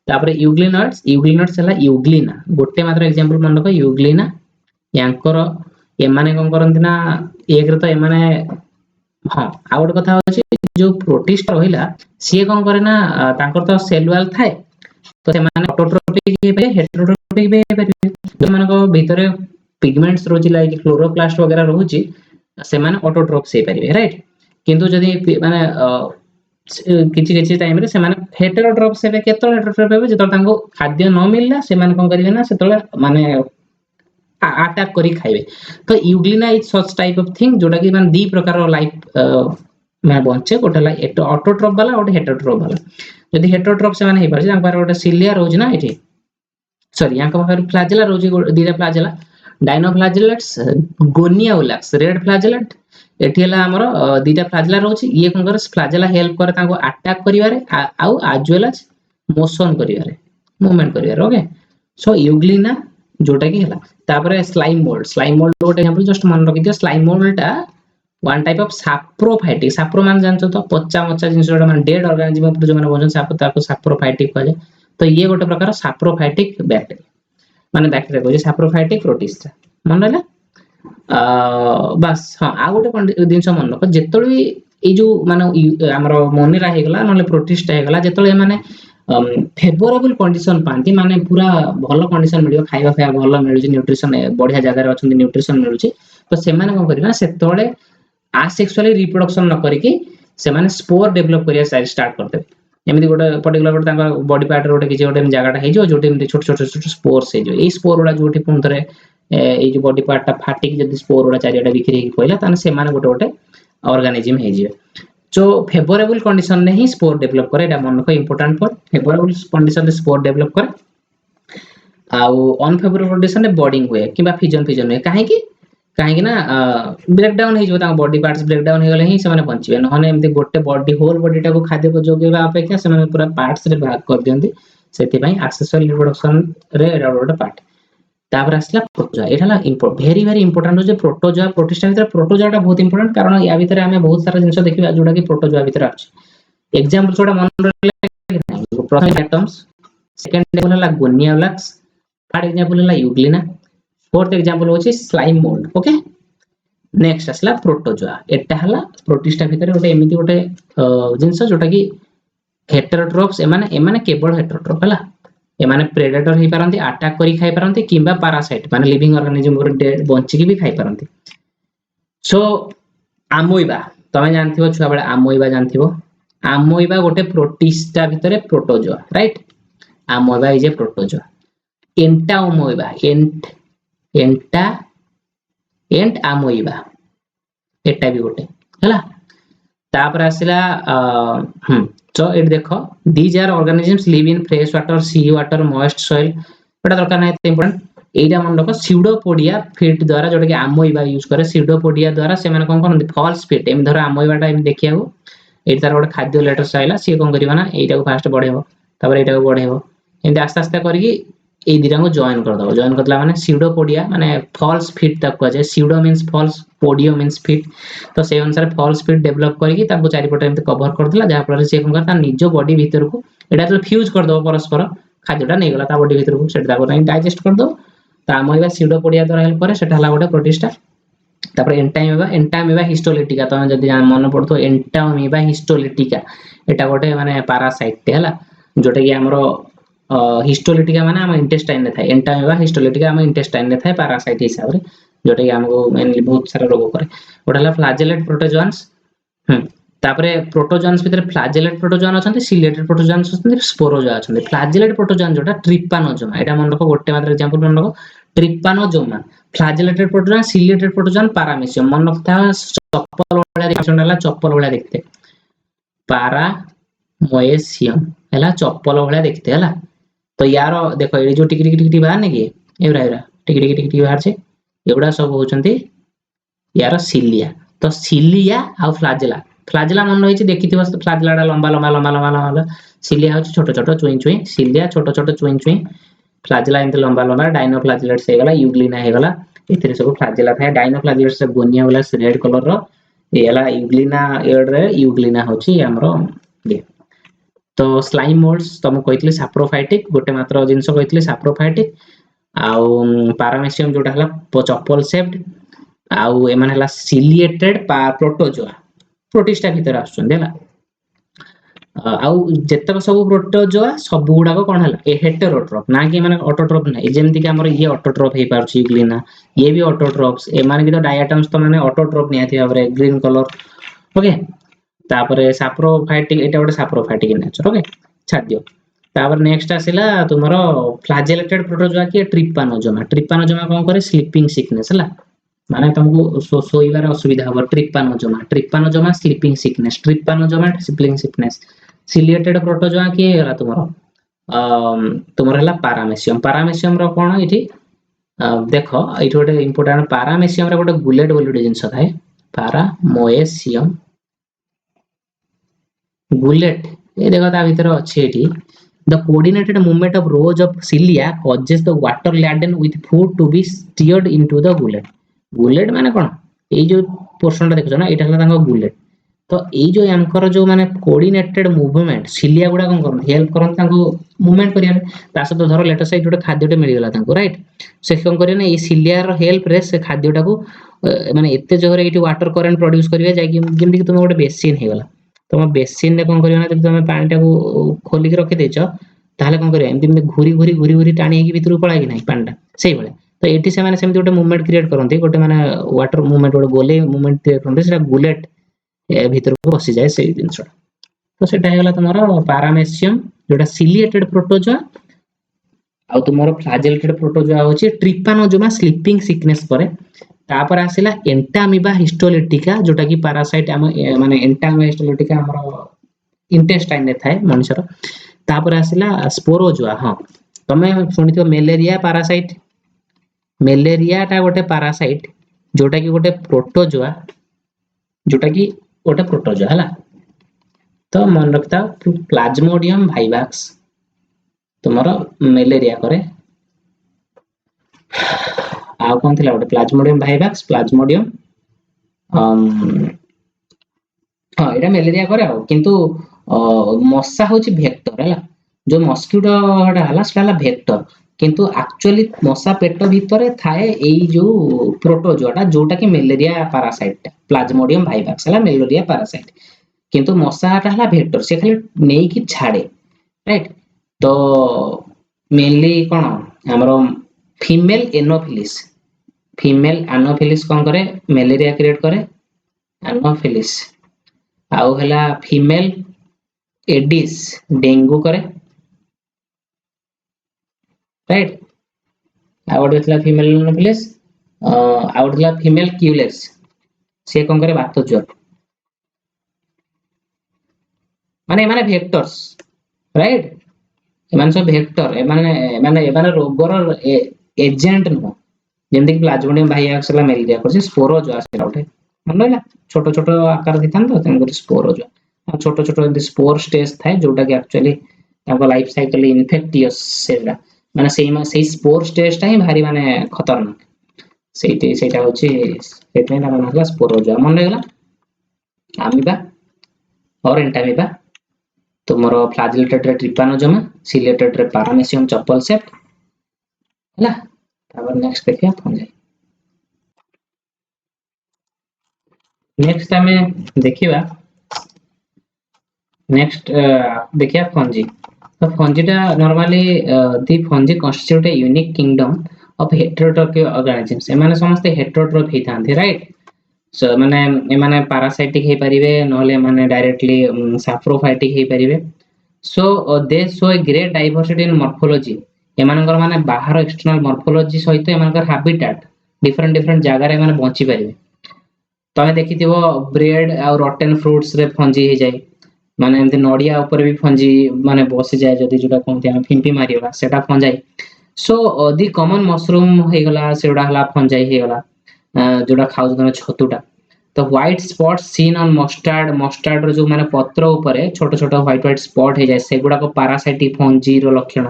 तापरे यूग्लिनट्स हला यूग्लिना गोटे मात्र एग्जांपल मन रखो यूग्लिना यांकर एमाने कोन करंती ना एक रे तो एमाने हां आ गोटे कथा अछि जो प्रोटिस्ट रहिला सी कोन करे ना तांकर तो सेल वॉल थाए तो से माने ऑटोट्रोपिक हे हेटेरोट्रोपिक भी हे परिबे जो मानको भितरे पिगमेंट्स रोची लाइक क्लोरोप्लास्ट वगैरह रहूची से माने ऑटोट्रोप्स हे परिबे राइट किंतु जदी माने किछि किछि टाइम रे से माने हेटेरोट्रोप्स हेबे केतो हेटेरोट्रोप हेबे जतो तांको खाद्य न मिलला से माने कोन करिवे ना सेतले माने अटैक करी खाइबे तो Euglena is such type of thing जोटा कि माने दी प्रकार लाइफ मैं बंचे गोटेला ऑटोट्रोप वाला और हेटेरोट्रोप वाला यदि हेटेरोट्रोप से माने हे परजे तांको गोटे सिलिया रोज ना एठी सॉरी यांको पाखर फ्लैजेला रोज दीटा फ्लैजेला डायनोफ्लैजेलेट्स गोनियाउलाक्स रेड फ्लैजेलेट एठी हला हमर दीटा फ्लैजेला रोज ये कोन कर फ्लैजेला हेल्प करे तांको अटैक करिवारे आउ एज वेल एज मोशन करिवारे मूवमेंट करिवारे ओके सो यूग्लिना जोटा कि हला तापरे स्लाइम मोल्ड गोटे एग्जांपल जस्ट मन रखि दियो स्लाइम मोल्ड टा one type of saprophytic sapro मान जानछो तो पच्चा मच्चा जिंस जोटा मान डेड ऑर्गेनिज्म ऊपर जो माने बोलन साप ताको सैप्रोफाइटिक कहले तो ये गोटे प्रकार सैप्रोफाइटिक बैक्टीरिया माने बैक्टीरिया को सैप्रोफाइटिक प्रोटिस्ट मन रहला बस हां आ गोटे दिनस मन रख जेतोल भी ए जो माने हमरो मोनेरा हे गला नले प्रोटिस्ट हे गला जेतोल माने फेवरेबल कंडीशन पांती माने पूरा भलो कंडीशन मिलियो खाइबा खाइबा भलो मिलुची न्यूट्रिशन बढ़िया जगह रे अछन न्यूट्रिशन मिलुची तो से माने कोन करिना सेतोले आसेक्सुअली रिप्रोडक्शन न करिकि से माने स्पोर डेवलप करिया स्टार्ट करते एमिति गोटे पर्टिकुलर गोटे तांका बॉडी पार्ट रे गोटे किछि गोटे जगहटा हे जो जोटे एमिति छोट छोट छोट स्पोर्स हे जो ए स्पोर वाला जोटी पुन थरे ए जो बॉडी पार्ट टा फाटिक जदी स्पोर वाला चारियाटा बिखरी हे पइला ताने से माने गोटे गोटे ऑर्गेनिज्म हे जिवे जो फेवरेबल कंडीशन ने ही स्पोर डेवलप करे एटा मन को इंपोर्टेंट फॉर फेवरेबल कंडीशन रे स्पोर डेवलप करे आउ अनफेवरेबल कंडीशन रे बॉडिंग हुए किबा फिजन हुए काहे कि ना ब्रेक डाउन हे जो ता बॉडी पार्ट्स ब्रेक डाउन हे गले ही से माने बंचिबे नहने एमती गोटे बॉडी होल बॉडी टा को खाद्य को जोगेबा अपेक्षा से माने पूरा पार्ट्स रे भाग कर दियंती सेति पई एक्सेसुअल रिप्रोडक्शन रे एटा गोटे पार्ट तापर आसला प्रोटोजोआ एठाला वेरी वेरी इंपोर्टेंट हो जे प्रोटोजोआ प्रोटिस्टा भीतर प्रोटोजोआ टा बहुत इंपोर्टेंट कारण या भीतर हमें बहुत सारा जिंस देखिबा जोडा कि प्रोटोजोआ भीतर अछि एग्जांपल छोटा मन रखले प्रथम एटम्स सेकंड एग्जांपल हला गोनियाउलाक्स थर्ड एग्जांपल हला यूग्लिना फोर्थ एग्जांपल होची स्लाइम मोल्ड ओके नेक्स्ट आसला प्रोटोजोआ एटा हला प्रोटिस्टा भीतर गोटे एमिति गोटे जिंस जोटा कि हेटेरोट्रोप्स एमाने केवल हेटेरोट्रोप हला एमाने प्रेडेटर हे पारंती अटैक करी खाइ पारंती किबा पैरासाइट माने लिविंग ऑर्गेनिज्म वर डेड बंची की भी खाइ पारंती सो आमोइबा तमे जानथिबो छुआ बेला आमोइबा जानथिबो आमोइबा गोटे प्रोटिस्टा भीतर protozoa right amoeba is a protozoa entamoeba entamoeba एटा भी गोटे हला तापर आसिला सो इट देखो these are organisms live in fresh water sea water moist soil एटा दरकार नै इंपोर्टेंट एटा मन रखो स्यूडोपोडिया फीट द्वारा जोटा कि आमोइबा यूज करे स्यूडोपोडिया द्वारा से माने कोन करन फॉल्स फीट एम धर आमोइबाटा एम देखियागो एटा तार गोटे खाद्य लेटर आइला सी कोन करिबा ना एटा को फास्ट बढ़ेबो तापर एटा को बढ़ेबो एंड आस्ते आस्ते करके ए दिरा को जॉइन कर दबो जॉइन करला माने स्यूडोपोडिया माने फॉल्स फीट तक को जे pseudo means false podia means feet तो से अनुसार फॉल्स फीट डेवलप करके ताको चारि पटे एमते कवर कर दिला जहा पर से कोन करता निजो बॉडी भीतर को एटा तो फ्यूज कर दबो परस्पर खाद्यटा नै गला ता बॉडी भीतर को सेटा ताको डाइजेस्ट कर दो ता आमोइबा स्यूडोपोडिया द्वारा हेल्प करे सेटा हला गोटे प्रोटिस्टा तापर एंटामीबा हिस्टोलिटिका तो जदी मन पड़तो एंटामीबा हिस्टोलिटिका एटा गोटे माने पैरासाइट हला जोटे कि हमरो हिस्टोलिटिका माने हम इंटेस्टाइन ने थाए एंटामीबा हिस्टोलिटिका हम इंटेस्टाइन ने थाए पैरासाइट हिसाब रे जोटे कि हमको मेनली बहुत सारा रोग करे ओटाला फ्लैजेलेट प्रोटोजोआन्स तापरे प्रोटोजोआन्स भीतर flagellate protozoan अछंती chelated प्रोटोजोआन्स अछंती Sporozoa अछंती flagellate protozoan जोटा ट्रिपानोजोमा एटा मन रखो गोटे मात्र एग्जांपल मन रखो trypanosoma flagellated protozoan ciliated protozoan paramecium मन रखता चप्पल वाला दिखला चप्पल वाला देखते पारा मोएशियम हला चप्पल वाला देखते हला तो यार देखो ये जो टिक टिक टिक बाहर ने कि एवरा टिक टिक टिक बाहर छे एवडा सब होचंती यार सिलिया तो सिलिया आ फ्लैजेला मन होइछि देखिथिबस तो फ्लैजेलाडा लंबा लंबा लंबा लंबा लंबा सिलिया होछि छोट छोट चुई चुई सिलिया छोट छोट चुई चुई फ्लैजेला इंत लंबा लंबा डायनोफ्लैजेलेट्स हे गला यूग्लिना हे गला एथिरे सब फ्लैजेला थाए डायनोफ्लैजेलेट्स गोनिया वाला रेड कलर रो ये हला यूग्लिना एड्रे यूग्लिना होची हमरो ये तो स्लाइम मोल्ड्स तुम कहतली सैप्रोफाइटिक गोटे मात्र जिंस कहतली सैप्रोफाइटिक आउ पैरामेसियम जोटा हला चपल शेप्ड आउ एमान हला सिलिएटेड प्रोटोजोआ प्रोटिस्टा भीतर आछुंदी हला आउ जेतक सब प्रोटोजोआ सब गुडा को कोन हला ए हेटेरोट्रॉफ ना कि माने ऑटोट्रॉफ ना जेमति कि हमर ये ऑटोट्रॉफ हे पारछि यूग्लिना ये भी ऑटोट्रॉफ्स ए माने कि तो डायटम्स तो माने ऑटोट्रॉफ नियाथि हमरे ग्रीन कलर ओके तापरे सैप्रोफाइटिक एटा गोटे सैप्रोफाइटिक नेचर ओके छाड़ दियो तापर नेक्स्ट आसिला तुमरो फ्लैजेलेटेड प्रोटोजोआ कि ट्रिपानोजोमा कोन करे स्लीपिंग सिकनेस हला माने तुमको सोइबार असुविधा हो ट्रिपानोजोमा स्लीपिंग सिकनेस सिलिएटेड प्रोटोजोआ कि हला तुमरो हला पैरामेसियम रो कोन इठी देखो इठी गोटे इंपोर्टेंट पैरामेसियम रे गोटे गुलेट बोली जिंस थाए पैरामोएसियम गुलेट ये देखो ता भीतर अछि एठी the coordinated movement of rows of cilia causes the water laden with food to be steered into the gullet माने कोन ए जो पोर्शन ता देखछो ना एटा हला तांको गुलेट तो ए जो यांकर जो माने कोऑर्डिनेटेड मूवमेंट सिलिया गुडा कोन करन हेल्प करन तांको मूवमेंट करिया ता सतो धरो लेटर साइड जोटे खाद्यटे मिल गेला तांको राइट से कोन करिया ना ए सिलिया रो हेल्प रे से खाद्यटा को माने एते जोरे एटी वाटर करंट प्रोड्यूस करिया जाय जेमति कि तुम गोटे बेसिन हे गेला तुम बेसिन रे कोन करियो ना जब तुम पानी टाको खोली के रखि देछो ताहले कोन करियो एमति घुरी टाणी के भीतर पळा कि नाही पानीटा सेही भले तो एटी से माने सेमति गोटे मूवमेंट क्रिएट करंती गोटे माने वाटर मूवमेंट गोटे गोले मूवमेंट क्रिएट करंती सेटा गुलेट ए भीतर को बसी जाए सेही जिंसटा तो सेटा हे गेला तुम्हारा पैरामेसियम जोटा सिलिएटेड प्रोटोजोआ आ तुम्हारा फ्लैजेलेटेड प्रोटोजोआ होची ट्रिपानोजोमा स्लीपिंग सिकनेस करे तापर आसिला एंटामीबा हिस्टोलिटिका जोटा कि पैरासाइट माने एंटामीबा हिस्टोलिटिका हमरो इंटेस्टाइन रे थाए मनुष्यर तापर आसिला स्पोरोजोआ हां तमे सुनिथियो मलेरिया पैरासाइट मलेरिया टा गोटे पैरासाइट जोटा कि गोटे प्रोटोजोआ हला तो मन रखता प्लाज्मोडियम वाइवाक्स तुम्हारा मलेरिया करे आ कोन थिला गोटे प्लाज्मोडियम वाइवाक्स प्लाज्मोडियम हां एटा मलेरिया करे आ किंतु मस्सा होची वेक्टर हला जो मस्किटो हला सेटा हला वेक्टर किंतु एक्चुअली मस्सा पेट भीतर थाए एई जो प्रोटोजोआ जोटा कि मलेरिया पैरासाइट प्लाज्मोडियम वाइवाक्स हला मलेरिया पैरासाइट किंतु मस्सा हला वेक्टर से खाली नेई कि छाड़े राइट तो मेनली कोन हमरो फीमेल एनोफिलिस कोन करे मलेरिया क्रिएट करे एनोफिलिस आउ हला फीमेल एडिस डेंगू करे राइट आउट थला फीमेल एनोफिलिस आउट थला फीमेल क्यूलेक्स से कोन करे बात ज्वर माने वेक्टर्स राइट एमान सब वेक्टर माने रोगर एजेंट नो जेंति प्लाज्मोडियम वाइवाक्स ला मलेरिया करछि स्पोरोजोआ सेटा उठे मन रहला छोटो छोटो आकार दिथान तो तेन स्पोरोजोआ छोटो छोटो एंती स्पोर स्टेज थाए जोटा कि एक्चुअली ताको लाइफ साइकिल इन्फेक्टियस सेला माने सेही स्पोर स्टेज ता ही भारी माने खतरनाक सेटा होछि सेटा ना नाम स्पोरोजोआ मन रहला अमीबा और एंटामीबा तुमरो फ्लैजेलेटेड रे ट्रिपानोजोमा सिलिएटेड रे पैरामेसियम चपल शेप हला तापर नेक्स्ट देखिया फंजाई नेक्स्ट हमें देखिबा नेक्स्ट देखिया फंजी तो फंजीटा normally the fungi constitute a unique kingdom of heterotrophic organisms एमाने समस्त हेटेरोट्रॉप हे थांती राइट सो माने पैरासाइटिक हे परिबे नहले माने डायरेक्टली सैप्रोफाइटिक हे परिबे so they show a great diversity in morphology एमानकर माने बाहर एक्सटर्नल मॉर्फोलॉजी सहित एमानकर हैबिटेट डिफरेंट जगह रे माने बंची परिबे तमे देखिथिबो ब्रेड आ रोटन फ्रूट्स रे फंजी हे जाय माने एमते नडिया ऊपर भी फंजी माने बसी जाय जदी जोटा कोनते हम फिंपी मारिबा सेटा fungi so the common mushroom हे गला सेडा हला फंजाई हे गला जोटा खाउ तमे छतुटा तो white spots seen on mustard जो माने पत्र ऊपर छोटो छोटो व्हाइट स्पॉट हे जाय सेगुडा को पैरासाइटिक फंजी रो लक्षण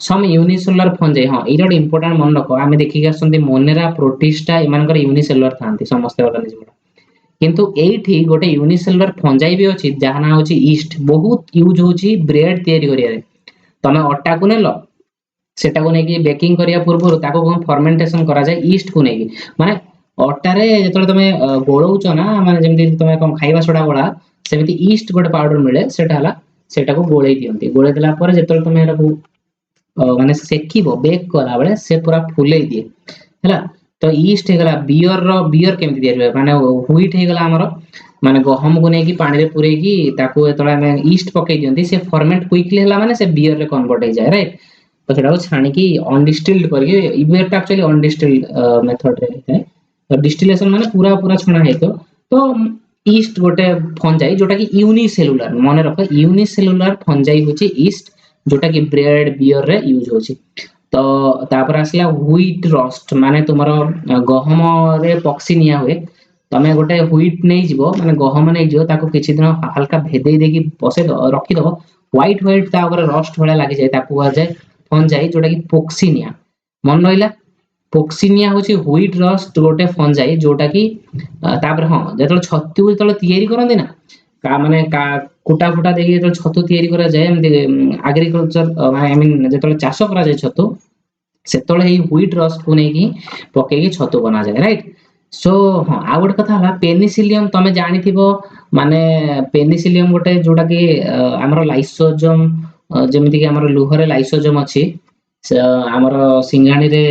सम यूनिसेलुलर फंजाई हां इरा इंपोर्टेंट मन रखो आमे देखि गसंती मोनेरा प्रोटिस्टा एमानकर यूनिसेलुलर थांती समस्त ऑर्गेनिज्म किंतु एठी गोटे यूनिसेलुलर फंजाई भी अछि जहा ना होची ईस्ट बहुत यूज होची ब्रेड तयारी करिया रे तमे अटा को नेलो सेटा को नेकी बेकिंग करिया पूर्व ताको कोन फर्मेंटेशन करा जाय ईस्ट को नेकी माने अटा रे जेतले तमे गोळौच ना माने जेमति तमे कोन खाइबा सोडा गोळा सेमिति ईस्ट गोटे पाउडर मिले सेटा हला सेटा को गोळै दियंती गोळै देला पर जेतले तमे एटा को माने सेकिबो बेक करा बेले से पूरा फुलै दिए हला तो ईस्ट हेगला बियर केमति दिया माने व्हीट हेगला हमर माने गहम को नेकी पानी रे पुरै की ताको एतला में ईस्ट पकै दियंती से फर्मेंट क्विकली हला माने से बियर रे कन्वर्ट हो जाय राइट तो सेटा को छाणी की अनडिस्टिल्ड करके इबेट एक्चुअली अनडिस्टिल्ड मेथड रे है तो डिस्टिलेशन माने पूरा पूरा छाणा हेतो तो ईस्ट गोटे फंजाई जोटा की यूनिसेलुलर माने रखो यूनिसेलुलर फंजाई होची ईस्ट जोटा की ब्रेड बियर रे यूज होची तो तापर आसला व्हीट रस्ट माने तुमरो गहम रे पक्सी निया हुए तमे गोटे व्हीट नै जिवो माने गहम नै जिवो ताको किछि दिन हल्का भेदेई देकी बसे रखि दबो व्हाइट व्हाइट ता ऊपर रस्ट भले लागि जाय ताको आ जाय फंजाई जोटा की पोक्सिनिया मन रहिला पोक्सिनिया होची व्हीट रस्ट गोटे फंजाई जोटा की तापर हां जेतल छत्तु जेतल तयारी करंदी ना का माने का कुटा फुटा देकी जेतल छत्तु तयारी करा जाय एमति एग्रीकल्चर आई मीन जेतल चाष करा जाय छत्तु सेतले ही व्हीट रस्ट को नेकी पकेकी छत्तु बना जाय राइट सो हां आ गोटे कथा हला पेनिसिलियम तमे जानिथिबो माने पेनिसिलियम गोटे जोटा की हमर लाइसोजोम जेमिति की हमर लुहरे लाइसोजोम अछि हमर सिंघाणी रे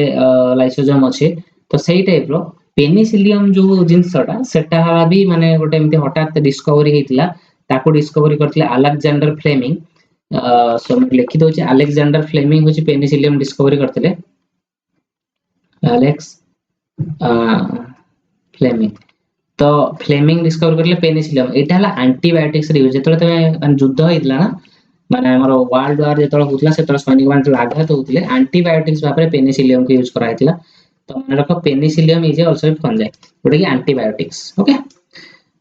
लाइसोजोम अछि तो सेही टाइप रो पेनिसिलियम जो जिंसटा सेटा भी माने गोटे एमति हठात डिस्कवरी हेतिला ताको डिस्कवरी करथिले अलेक्जेंडर फ्लेमिंग सो लिखि दोछि अलेक्जेंडर फ्लेमिंग होछि पेनिसिलियम डिस्कवरी करथिले एलेक्स फ्लेमिंग तो फ्लेमिंग डिस्कवर करले पेनिसिलियम एटा हला एंटीबायोटिक्स रे यूज जेतले तमे युद्ध होइतला ना माने हमर वर्ल्ड वार जेतले होतला सेतले सैनिक मान आघात होतले एंटीबायोटिक्स भाबरे पेनिसिलियम के यूज करा हेतिला तो मन रखो पेनिसिलियम इज आल्सो फंजाई जोटा की एंटीबायोटिक्स ओके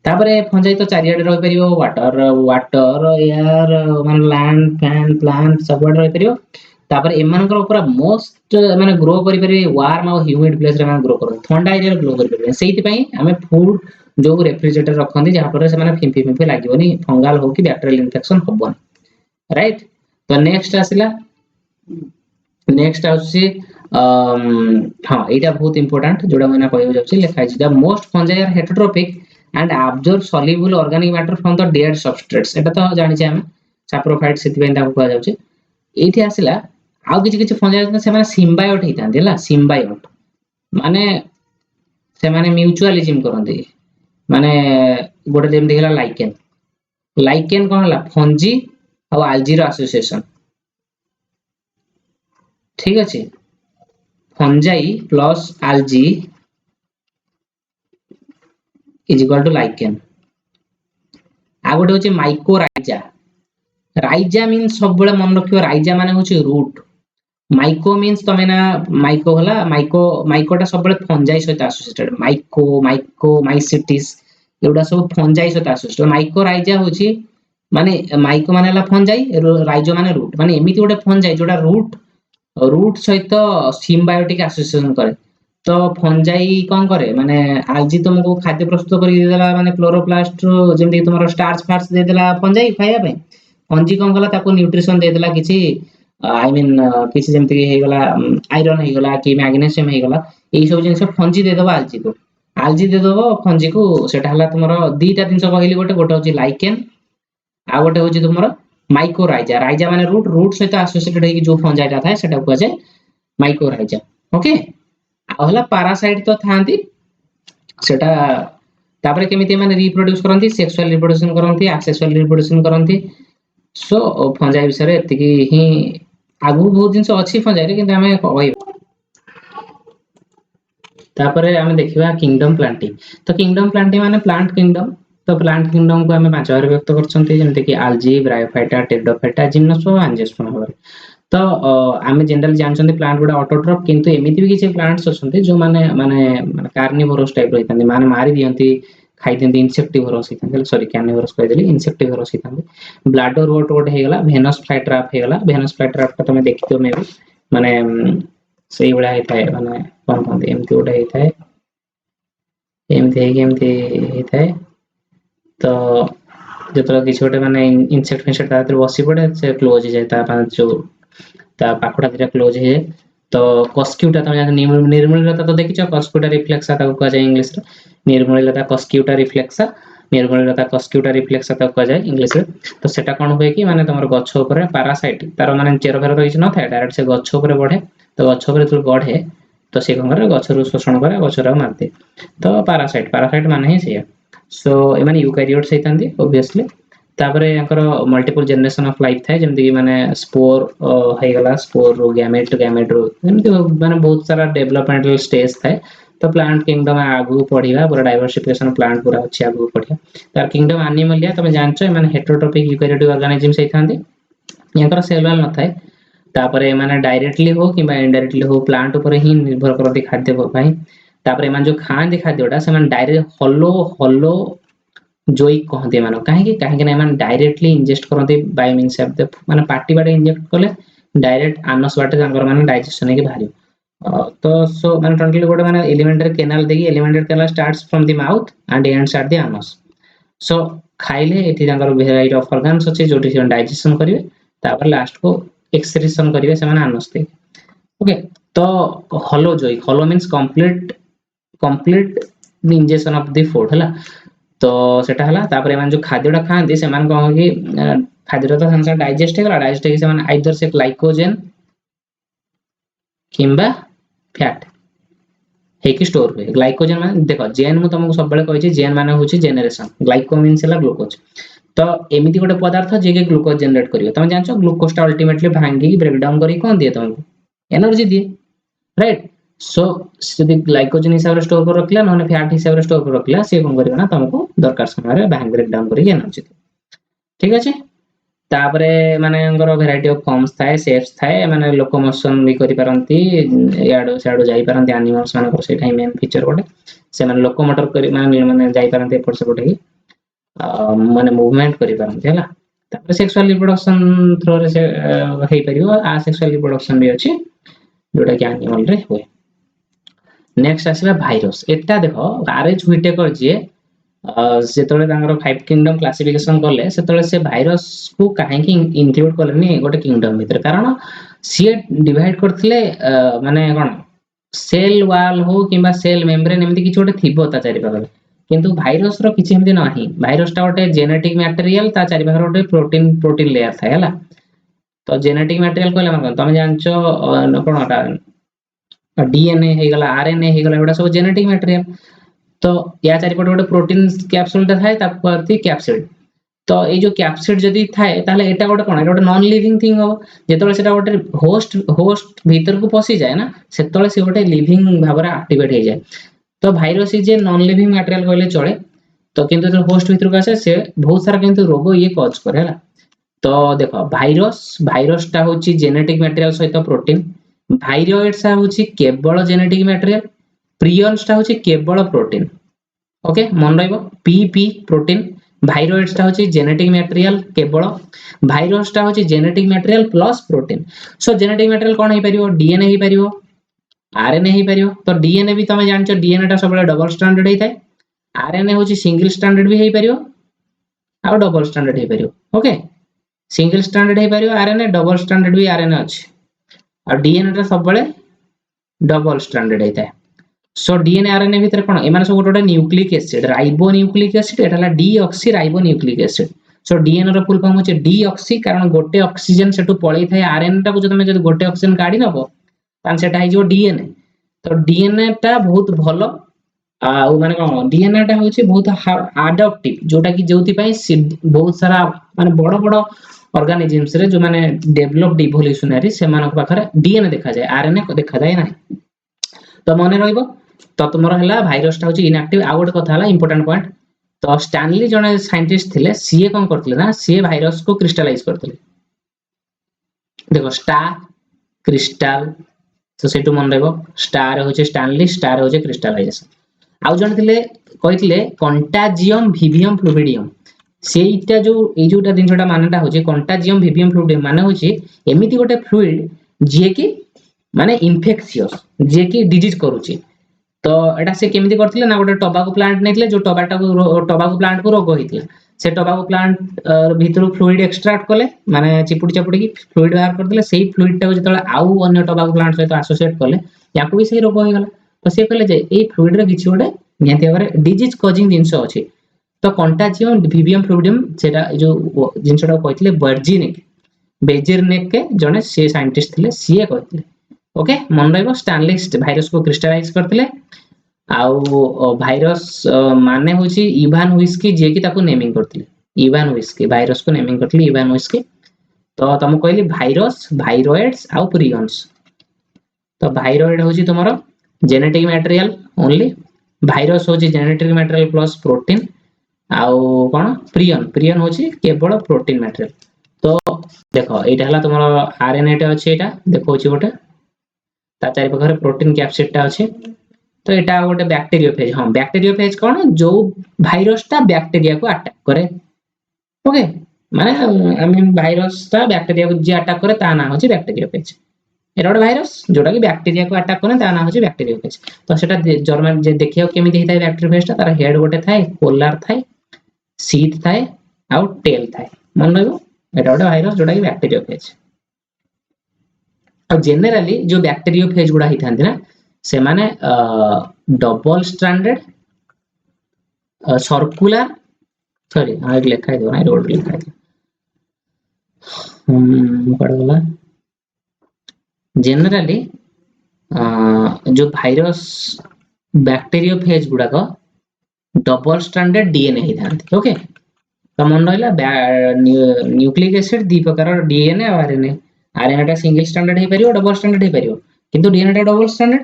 तापरे फंजाई तो चारियाडे रहि परियो वाटर एयर मान लैंड फैन प्लांट सब रहि परियो तापरे एमानकर पूरा मोस्ट माने ग्रो करि परिबे वार्म और ह्यूमिड प्लेस रे मान ग्रो करो ठंडा एरिया रे ग्रो करि परिबे सेति पई हमें फूड जो रेफ्रिजरेटर रखंदी जहा पर से माने फिंफी लागिवनी फंगल हो कि बैक्टीरियल इन्फेक्शन होबन राइट तो नेक्स्ट आसिला नेक्स्ट आउसी हां एटा बहुत इंपोर्टेंट जोडा मैंने कहबो जाउची लिखा छि the most fungi are heterotrophic and absorb soluble organic matter from the dead substrates एटा तो जानि छै हम सैप्रोफाइट सेति पे ताको कहै जाउची एठी आसिला आउ किछि किछि फंजाई से माने सिम्बायोट हितांती हला सिम्बायोट माने से माने म्यूचुअलिज्म करंती माने गोटे जेम देखला लाइकेन लाइकेन कोन हला फंजी और आल्जी रो एसोसिएशन ठीक अछि fungi plus algae is equal to lichen आ गोटे होची माइकोराइजा राइजा मीन्स सब बळे मन रखियो राइजा माने होची रूट माइको मीन्स तमे ना माइको हला माइकोटा सब बळे फंजाई सहित एसोसिएटेड माइको माइसिटिस एउडा सब फंजाई सहित एसोसिएटेड माइकोराइजा होची माने माइको माने हला फंजाई राइजो माने रूट माने एमिति गोटे फंजाई जोटा रूट सहित सिम्बायोटिक एसोसिएशन करे तो फंजाई कोन करे माने आल्जी तुमको खाद्य प्रस्तुत करि देला माने क्लोरोप्लास्ट जेमि तुमरो स्टार्च फार्स दे देला फंजाई खाया पे फंजी कोन गला ताको न्यूट्रिशन दे देला किछि आई मीन किछि जेमति हे गला आयरन हे गला कि मैग्नीशियम हे गला एई सब जिंस फंजी दे दबा आल्जी दे दबो फंजी को सेटा हला तुमरो दीटा जिंस कहली गोटे होची लाइकेन आ गोटे होची तुमरो माइकोराइजा राइजा माने रूट सहित एसोसिएटेड हे कि जो फंजाइटा थाए सेटा को जे माइकोराइजा ओके आ हला पैरासाइट तो थांती सेटा तापरे केमिति माने रिप्रोड्यूस करंती सेक्सुअल रिप्रोडक्शन करंती असेक्सुअल रिप्रोडक्शन करंती सो फंजाई विषय रे एतिकी ही आगु बहुत जिंस अछि फंजाई रे किंतु हमें कहै तापरे हमें देखिबा किंगडम प्लांटिंग तो किंगडम प्लांटिंग माने प्लांट किंगडम तो प्लांट किंगडम को हमें पांच बार व्यक्त करछंती जेमते कि आल्जी ब्रायोफाइटा टेरिडोफाइटा जिम्नोस्पर्म एंजियोस्पर्म भाबरे तो आमे जनरली जानछंती प्लांट गुडा ऑटोट्रॉफ किंतु एमिति भी किछि प्लांट्स अछंती जो माने कार्निवोरस टाइप रहितांती माने मारि दियंती खाइ दियंती इंसेक्टिवोरस हितांती सॉरी कार्निवोरस कहि देली इंसेक्टिवोरस हितांती ब्लैडर रोट रोट हे गला वेनस फ्लाइट्रैप हे गला वेनस फ्लाइट्रैप तो तमे देखितो मे भी माने सेही बडा हे थाए माने कोन कोन एमति ओडा हे थाए एमती थाए तो जो किसी गोटे माने इनसेक्ट फिनसेक्ट ता भीतर बसी पड़े से क्लोज हो जाए जो ता पाखुड़ा धीरे क्लोज हो जाए तो कस्क्यूटा तुम जान निर्मूलता तो देखिछ कस्क्यूटा रिफ्लेक्सा ताको कह जाए इंग्लिश रे निर्मूलता कस्क्यूटा रिफ्लेक्सा निर्मूलता कस्क्यूटा रिफ्लेक्सा ताको कह जाए इंग्लिश रे तो सेटा कोन होय कि माने तमर गछ ऊपर पैरासाइट तार माने चेर फेर तो किछ न थाए डायरेक्ट से गछ ऊपर बढ़े तो गछ ऊपर जो बढ़े तो से कोन करे गछ रु शोषण करे गछ रा मारते तो पैरासाइट माने ही से सो ए माने यूकैरियोट्स हेतांती ऑब्वियसली तापरे यांकर मल्टीपल जनरेशन ऑफ लाइफ थाए जेमति कि माने स्पोर हे गला स्पोर रो गैमेट रो जेमति माने बहुत सारा डेवलपमेंटल स्टेज थाए तो प्लांट किंगडम आगु पढिबा पूरा डाइवर्सिफिकेशन प्लांट पूरा अछि आगु पढिबा तार किंगडम एनिमलिया तमे जानछो माने हेटेरोट्रोपिक यूकैरियोटिक ऑर्गेनिजम्स हेतांती यांकर सेल वाल न थाए तापरे माने डायरेक्टली हो कि इनडायरेक्टली हो प्लांट ऊपर ही निर्भर करती खाद्य पई तापरे मान जो खाते खाद्यटा से डायरेक्ट हलो जोई कहते मानो कहीं ना डायरेक्टली इंजेस्ट करते बाय मींस ऑफ द माने पार्टी बाटे इंजेक्ट कले डायरेक्ट आनस बाटे माने डाइजेशन के बाहर तो सो माने टोटली गोटे माने एलिमेंटरी कैनाल देगी alimentary canal starts from the mouth and ends at the anus सो खाइले एठी वेराइटी ऑफ ऑर्गन्स अछि जोटी से डाइजेशन करिवे तापर लास्ट को एक्सक्रीशन करिवे से माने आनस दे ओके तो hello means complete injection of the food हला तो सेटा हला तापर मान जो खाद्यटा खांती से मान कहो कि खाद्यटा तो संसार डाइजेस्ट हेगला डाइजेस्ट हे से मान आइदर से ग्लाइकोजेन किंबा फैट हे कि स्टोर हुए ग्लाइकोजेन माने देखो जेन मु तुमको सब बेले कहि जेन माने होची जेनरेशन ग्लाइको मींस हला ग्लूकोज तो एमिति गोटे पदार्थ जे के ग्लूकोज जनरेट करियो तुम जानछो ग्लूकोज टा अल्टीमेटली भांगी ब्रेक डाउन करी कोन दिए तुमको एनर्जी दिए राइट सो यदि ग्लाइकोजेन हिसाब से स्टोर कर रखला नने फैट हिसाब से स्टोर कर रखला से कोन करबा ना तुमको दरकार समय रे भांग ब्रेक डाउन करी एनर्जी ठीक अछि तापरे माने वेराइटी ऑफ फॉर्म्स थाए शेप्स थाए माने लोकोमोशन भी करि पारंती याडो साडो जाई पारंती एनिमल्स माने सेटा मेन फीचर गोटे से माने लोकोमोटर करि माने जाई पारंती एपट सेपट ही माने मूवमेंट करि पारंती हला तापरे सेक्सुअल रिप्रोडक्शन थ्रो रे से हेई परियो आ सेक्सुअल रिप्रोडक्शन भी अछि जोटा कि एनिमल रे होय नेक्स्ट आसीबा भाइरस एटा देखो आरएच व्हिटेकर जे सेतले तांगर फाइव किंगडम क्लासिफिकेशन करले सेतले से भाइरस को काहे कि इंक्लूड करलेनी गोटे किंगडम भीतर कारण सी डिवाइड करथिले माने कोन सेल वॉल हो किबा सेल मेम्ब्रेन एमति किछ गोटे थिबो ता चारि पाखरे किंतु भाइरस रो किछ एमति नाही भाइरस टा गोटे जेनेटिक मटेरियल ता चारि पाखरे गोटे प्रोटीन लेयर थाए हला तो जेनेटिक मटेरियल कहले हम तुम जानछो कोनटा डीएनए हे गला आरएनए हे गला एटा सब जेनेटिक मटेरियल तो या चारिपटे गोटे प्रोटीन कैप्सूल टा थाए ताको कहती कैप्सिड तो ए जो कैप्सिड जदी थाए ताले एटा गोटे कोन एटा गोटे नॉन लिविंग थिंग हो जेतले सेटा गोटे होस्ट भीतर को पसी जाए ना सेतले से गोटे लिविंग भाबरा एक्टिवेट हे जाए तो virus is a non living material कहले चले तो किंतु जो होस्ट भीतर को आसे से बहुत सारा किंतु रोग ये कॉज करे हला तो देखो भाइरस टा होची जेनेटिक मटेरियल सहित प्रोटीन भाइरोइड्स टा होची केवल जेनेटिक मटेरियल प्रियन्स टा होची केवल प्रोटीन ओके मन रहइबो पी प्रोटीन भाइरोइड्स टा होची जेनेटिक मटेरियल केवल भाइरस टा होची genetic material plus protein so genetic material कोन हे परिबो डीएनए हे परिबो आरएनए हे परिबो तो डीएनए भी तमे जानछो डीएनए टा सबले डबल स्ट्रैंडेड हे थाए आरएनए होची सिंगल स्ट्रैंडेड भी हे परिबो आ डबल स्ट्रैंडेड हे परिबो ओके सिंगल स्ट्रैंडेड हे परिबो आरएनए डबल स्ट्रैंडेड भी आरएनए अछि आ डीएनए टा सबले डबल स्ट्रैंडेड हे थाए सो डीएनए आरएनए भीतर कोन ए माने सब गोटे nucleic acid ribo nucleic acid एटाला deoxy ribo nucleic acid so DNA रो फुल फॉर्म होचे डीऑक्सी कारण गोटे ऑक्सीजन सेटु पळै थाए आरएनए टा को जो तमे गोटे ऑक्सीजन काढी नबो तान सेटा हे जो डीएनए तो डीएनए टा बहुत भलो आ माने कोन डीएनए टा होचे बहुत एडाप्टिव जोटा कि जोति पई बहुत सारा माने बड़ बड़ ऑर्गेनिजम्स रे जो माने डेवलप्ड इवोल्यूशनरी से मानक पाखरे डीएनए देखा जाए आरएनए को देखा जाए ना तो मने रहइबो तो तुमर हला भाइरस टा होची इनएक्टिव आ गोटे कथा हला इंपोर्टेंट पॉइंट तो स्टैनली जने साइंटिस्ट थिले सीए कोन करथिले ना सीए भाइरस को क्रिस्टलाइज करथिले देखो स्टार क्रिस्टल तो सेटु मन रहइबो स्टार होची स्टैनली स्टार होची क्रिस्टलाइजेशन आउ जने थिले कहिथिले कंटाजियम विवियम फ्लूइडियम सेइटा जो ए जोटा दिनटा मानेटा होची कंटाजियम विवियम फ्लूइडियम माने होची एमिति गोटे फ्लूइड जे कि माने इन्फेक्शियस जे कि डिजीज करूची तो एटा से केमिति करथिले ना गोटे टबाको प्लांट नेथिले जो टबाको प्लांट को रोग होइतिला से टबाको प्लांट भितरु फ्लूइड एक्सट्रैक्ट कले माने चिपुडी चिपुडी की फ्लूइड बाहर करथिले सेही फ्लूइड टा जेतले आउ अन्य टबाको प्लांट सहित एसोसिएट कले याकू भी सेही रोग होई गला तो से कहले जे ए फ्लूइड रे किछि गोटे नियंति भाबरे डिजीज कॉजिंग जिंस अछि तो कंटाजियम विवियम फ्लूइडियम सेटा जो जिंसटा कहथिले वर्जिनिक बेजिरनेक के जने से साइंटिस्ट थिले सीए कहथिले ओके मन रहइबो स्टानली भाइरस को क्रिस्टलाइज करथिले आउ भाइरस माने होची इवान हुइस्की जे की ताको नेमिंग करथिले इवान हुइस्की भाइरस को नेमिंग करथिले इवान हुइस्की तो तुम कहली भाइरस भाइरोइड्स आउ प्रियन्स तो भाइरोइड होची तुम्हारो जेनेटिक मटेरियल ओनली भाइरस होची जेनेटिक मटेरियल प्लस प्रोटीन आउ कोन प्रियन होची केवल प्रोटीन मटेरियल तो देखो एटा हला तुम्हारो आरएनए टा अछि एटा देखो छी गोटे ता चारि पाखरे प्रोटीन कैप्सिड टा अछि तो एटा गोटे बैक्टीरियोफेज हां बैक्टीरियोफेज कोन जो भाइरस ता बैक्टीरिया को अटैक करे ओके माने आई मीन भाइरस ता बैक्टीरिया को जे अटैक करे ता ना होची बैक्टीरियोफेज एटा गोटे भाइरस जोटा कि बैक्टीरिया को अटैक करे ता ना होची बैक्टीरियोफेज तो सेटा जर्मन जे देखियो केमिति हिताय बैक्टीरियोफेज ता तार हेड गोटे थाए पोलर थाए सीट थाए आउ टेल थाए मन रहइबो एटा गोटे भाइरस जोटा कि बैक्टीरियोफेज और जनरली जो बैक्टीरियोफेज गुडा हिथांती ना से माने डबल स्ट्रैंडेड सर्कुलर सॉरी आ लिखा है ना रोड लिखा है पढ़ गला जनरली जो भाइरस बैक्टीरियोफेज गुडा को डबल स्ट्रैंडेड डीएनए हिथांती ओके तो मन रहला न्यूक्लिक एसिड दी प्रकार डीएनए और आरएनए आरएनए टा सिंगल स्ट्रैंडेड हे परियो डबल स्ट्रैंडेड हे परियो किंतु डीएनए टा डबल स्ट्रैंडेड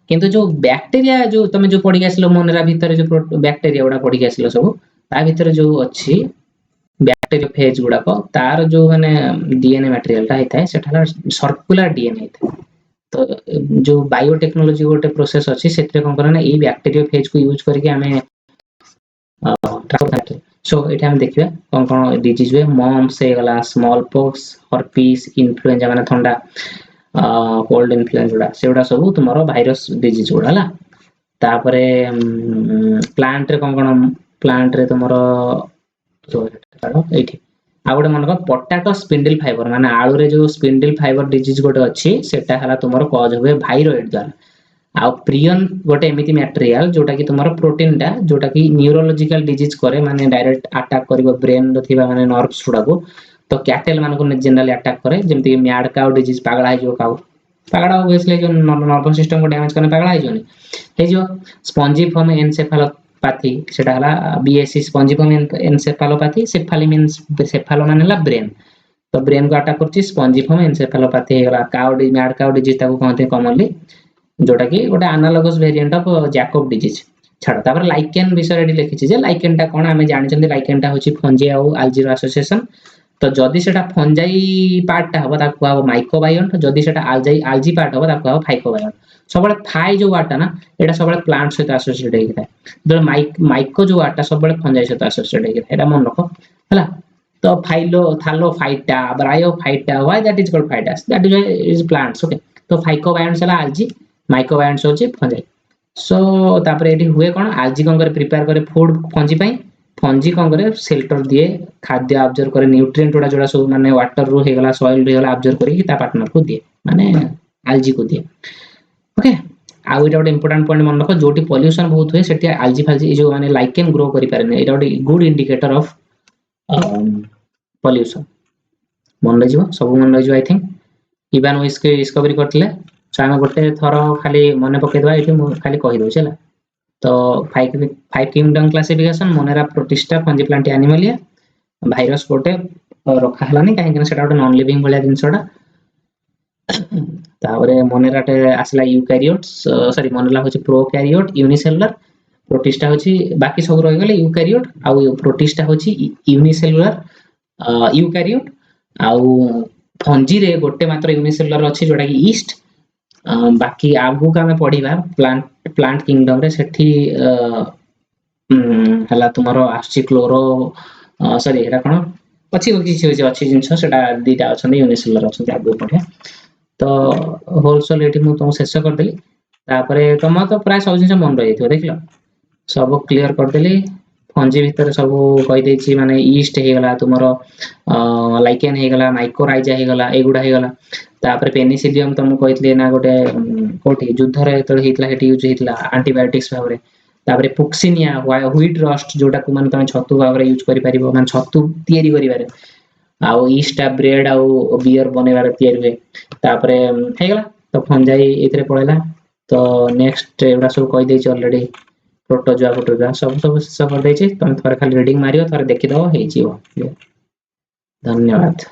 किंतु जो बैक्टीरिया जो तमे जो पढी आसलो मोनेरा भीतर जो बैक्टीरिया गुडा पढी आसलो सब ता भीतर जो अछि बैक्टीरियोफेज गुडा को तार जो माने डीएनए मटेरियल ता हेताय सेठा सर्कुलर डीएनए हेताय तो जो बायोटेक्नोलॉजी गोटे प्रोसेस अछि सेते कोन करना ए बैक्टीरियोफेज को यूज करके हमें सो एटा हम देखिबा कोन कोन डिजीज हुए मम्स हे गला स्मॉल पॉक्स हर्पीस इन्फ्लुएंजा माने ठंडा कोल्ड इन्फ्लुएंजा सेउडा सब तुमरो भाइरस डिजीज गुडा हला तापरे प्लांट रे कोन प्लांट रे तुमरो एठी आ गोटे मन को पोटैटो स्पिंडल फाइबर माने आलू रे जो स्पिंडल फाइबर डिजीज गोटे अछि सेटा हला तुमरो कॉज हुए भाइरोइड द्वारा आ प्रियन गोटे एमिति मटेरियल जोटा कि तुमरो प्रोटीन टा जोटा कि न्यूरोलॉजिकल डिजीज करे माने डायरेक्ट अटैक करिवो ब्रेन रो थिबा माने नर्व्स गुडा को तो कैटल मान को जनरली अटैक करे जेमति मैड काउ डिजीज पागला है जो काउ पागला ओबवियसली जो नर्वस सिस्टम को डैमेज करने पागला है जो हे जो स्पॉन्जिफॉर्म एन्सेफेलोपैथी सेटा हला BSC spongiform encephalopathy cephali means cephalo माने ला ब्रेन तो ब्रेन को अटैक करछि स्पॉन्जिफॉर्म एन्सेफेलोपैथी हेला काउ मैड काउ डिजीज ताको कहते कॉमनली जोटा कि गोटे analogous variant of Jacob disease छाड़ तापर लाइकेन विषय लिखिछि जे लाइकेन टा कोन हमें जानि छथि लाइकेन टा होछि फंजी आ अल्जीर एसोसिएशन तो जदि सेटा फंजाई पार्ट टा हबो ताको कहबो माइक्रोबायोन्ट जदि सेटा अल्जी पार्ट हबो ताको कहबो फाइकोबायोन्ट सबले फाइ जो वाटा ना एटा सबले प्लांट सहित एसोसिएट हे थाए जो माइको जो वाटा सबले फंजाई सहित एसोसिएट हे एटा मन रखो हला तो phylo thallophyta bryophyta why that is called phytas that is plants okay तो फाइकोबायोन्ट सला अल्जी माइक्रोबायोन्ट्स होची फंजाई सो तापर एठी हुए कोन अल्जी कोन करे प्रिपेयर करे फूड फंजी पई फंजी कोन करे शेल्टर दिए खाद्य ऑब्जर्व करे न्यूट्रिएंट जोडा जोडा सब माने वाटर रो हे गला सॉइल रे गला ऑब्जर्व करी ता पार्टनर को दिए माने अल्जी को दिए ओके आ एटा ଗୋଟେ इंपोर्टेंट पॉइंट मन रखो जोटी पोल्यूशन बहुत हुए सेठी अल्जी फाल्जी जो माने लाइकेन ग्रो करि पारे नै एटा ଗୋଟେ गुड इंडिकेटर ऑफ पोल्यूशन मन रे जो सब मन रे जो आई थिंक इवान विस के डिस्कवरी करथिले चाहे गोटे थर खाली मने पके दवा एठी खाली कहि दउ छला तो five kingdom classification Monera Protista fungi plant Animalia virus गोटे रखा हलानी काहे कि सेटा गोटे नॉन लिविंग भलिया जिंसडा तावरे मोनेराटे आसला यूकैरियोट्स सॉरी मोनेला होची प्रोकैरियोट यूनिसेलुलर प्रोटिस्टा होची बाकी सब रहि गेले यूकैरियोट आ प्रोटिस्टा होची यूनिसेलुलर यूकैरियोट आ फंजी रे गोटे मात्र यूनिसेलुलर अछि जोडा कि ईस्ट बाकी आगु का में पढिबा प्लांट किंगडम रे सेठी हला तुमारो आछि क्लोरो सॉरी एटा कोन अछि अछि जिंस सेटा दीटा अछन यूनिसेलुलर अछन आगु पढे तो होलसेल एठी मु तुम शेष कर देली तापर तुम तो प्राय सब जिन मन रही देख सब क्लीयर करदेली फंजी भितर सब कहीदे माने ईस्ट हो गला तुम लाइकेन हो गला माइकोराइजा हो गला एगुडा हो गला तापर पेनिसिलियम तुमको कहते ना गोटे कोठी युद्ध रे तो हेतला हेटी यूज हेतला एंटीबायोटिक्स भाव रे तापर पुक्सिनिया व्हीट रस्ट जोटा को माने तुम छतु भाव रे यूज करि परिबो माने छतु तयारी करिबारे आउ ईस्ट ब्रेड आउ बियर बनेबार तयारी हुए तापर हे गला तो फंजाई एथरे पळेला तो नेक्स्ट एडा सब कहि देछि ऑलरेडी प्रोटोजोआ फोटोजोआ सब सब सब कर देछि तुम थोड़ा खाली रीडिंग मारियो थोड़ा देखि दो हे जिवो धन्यवाद।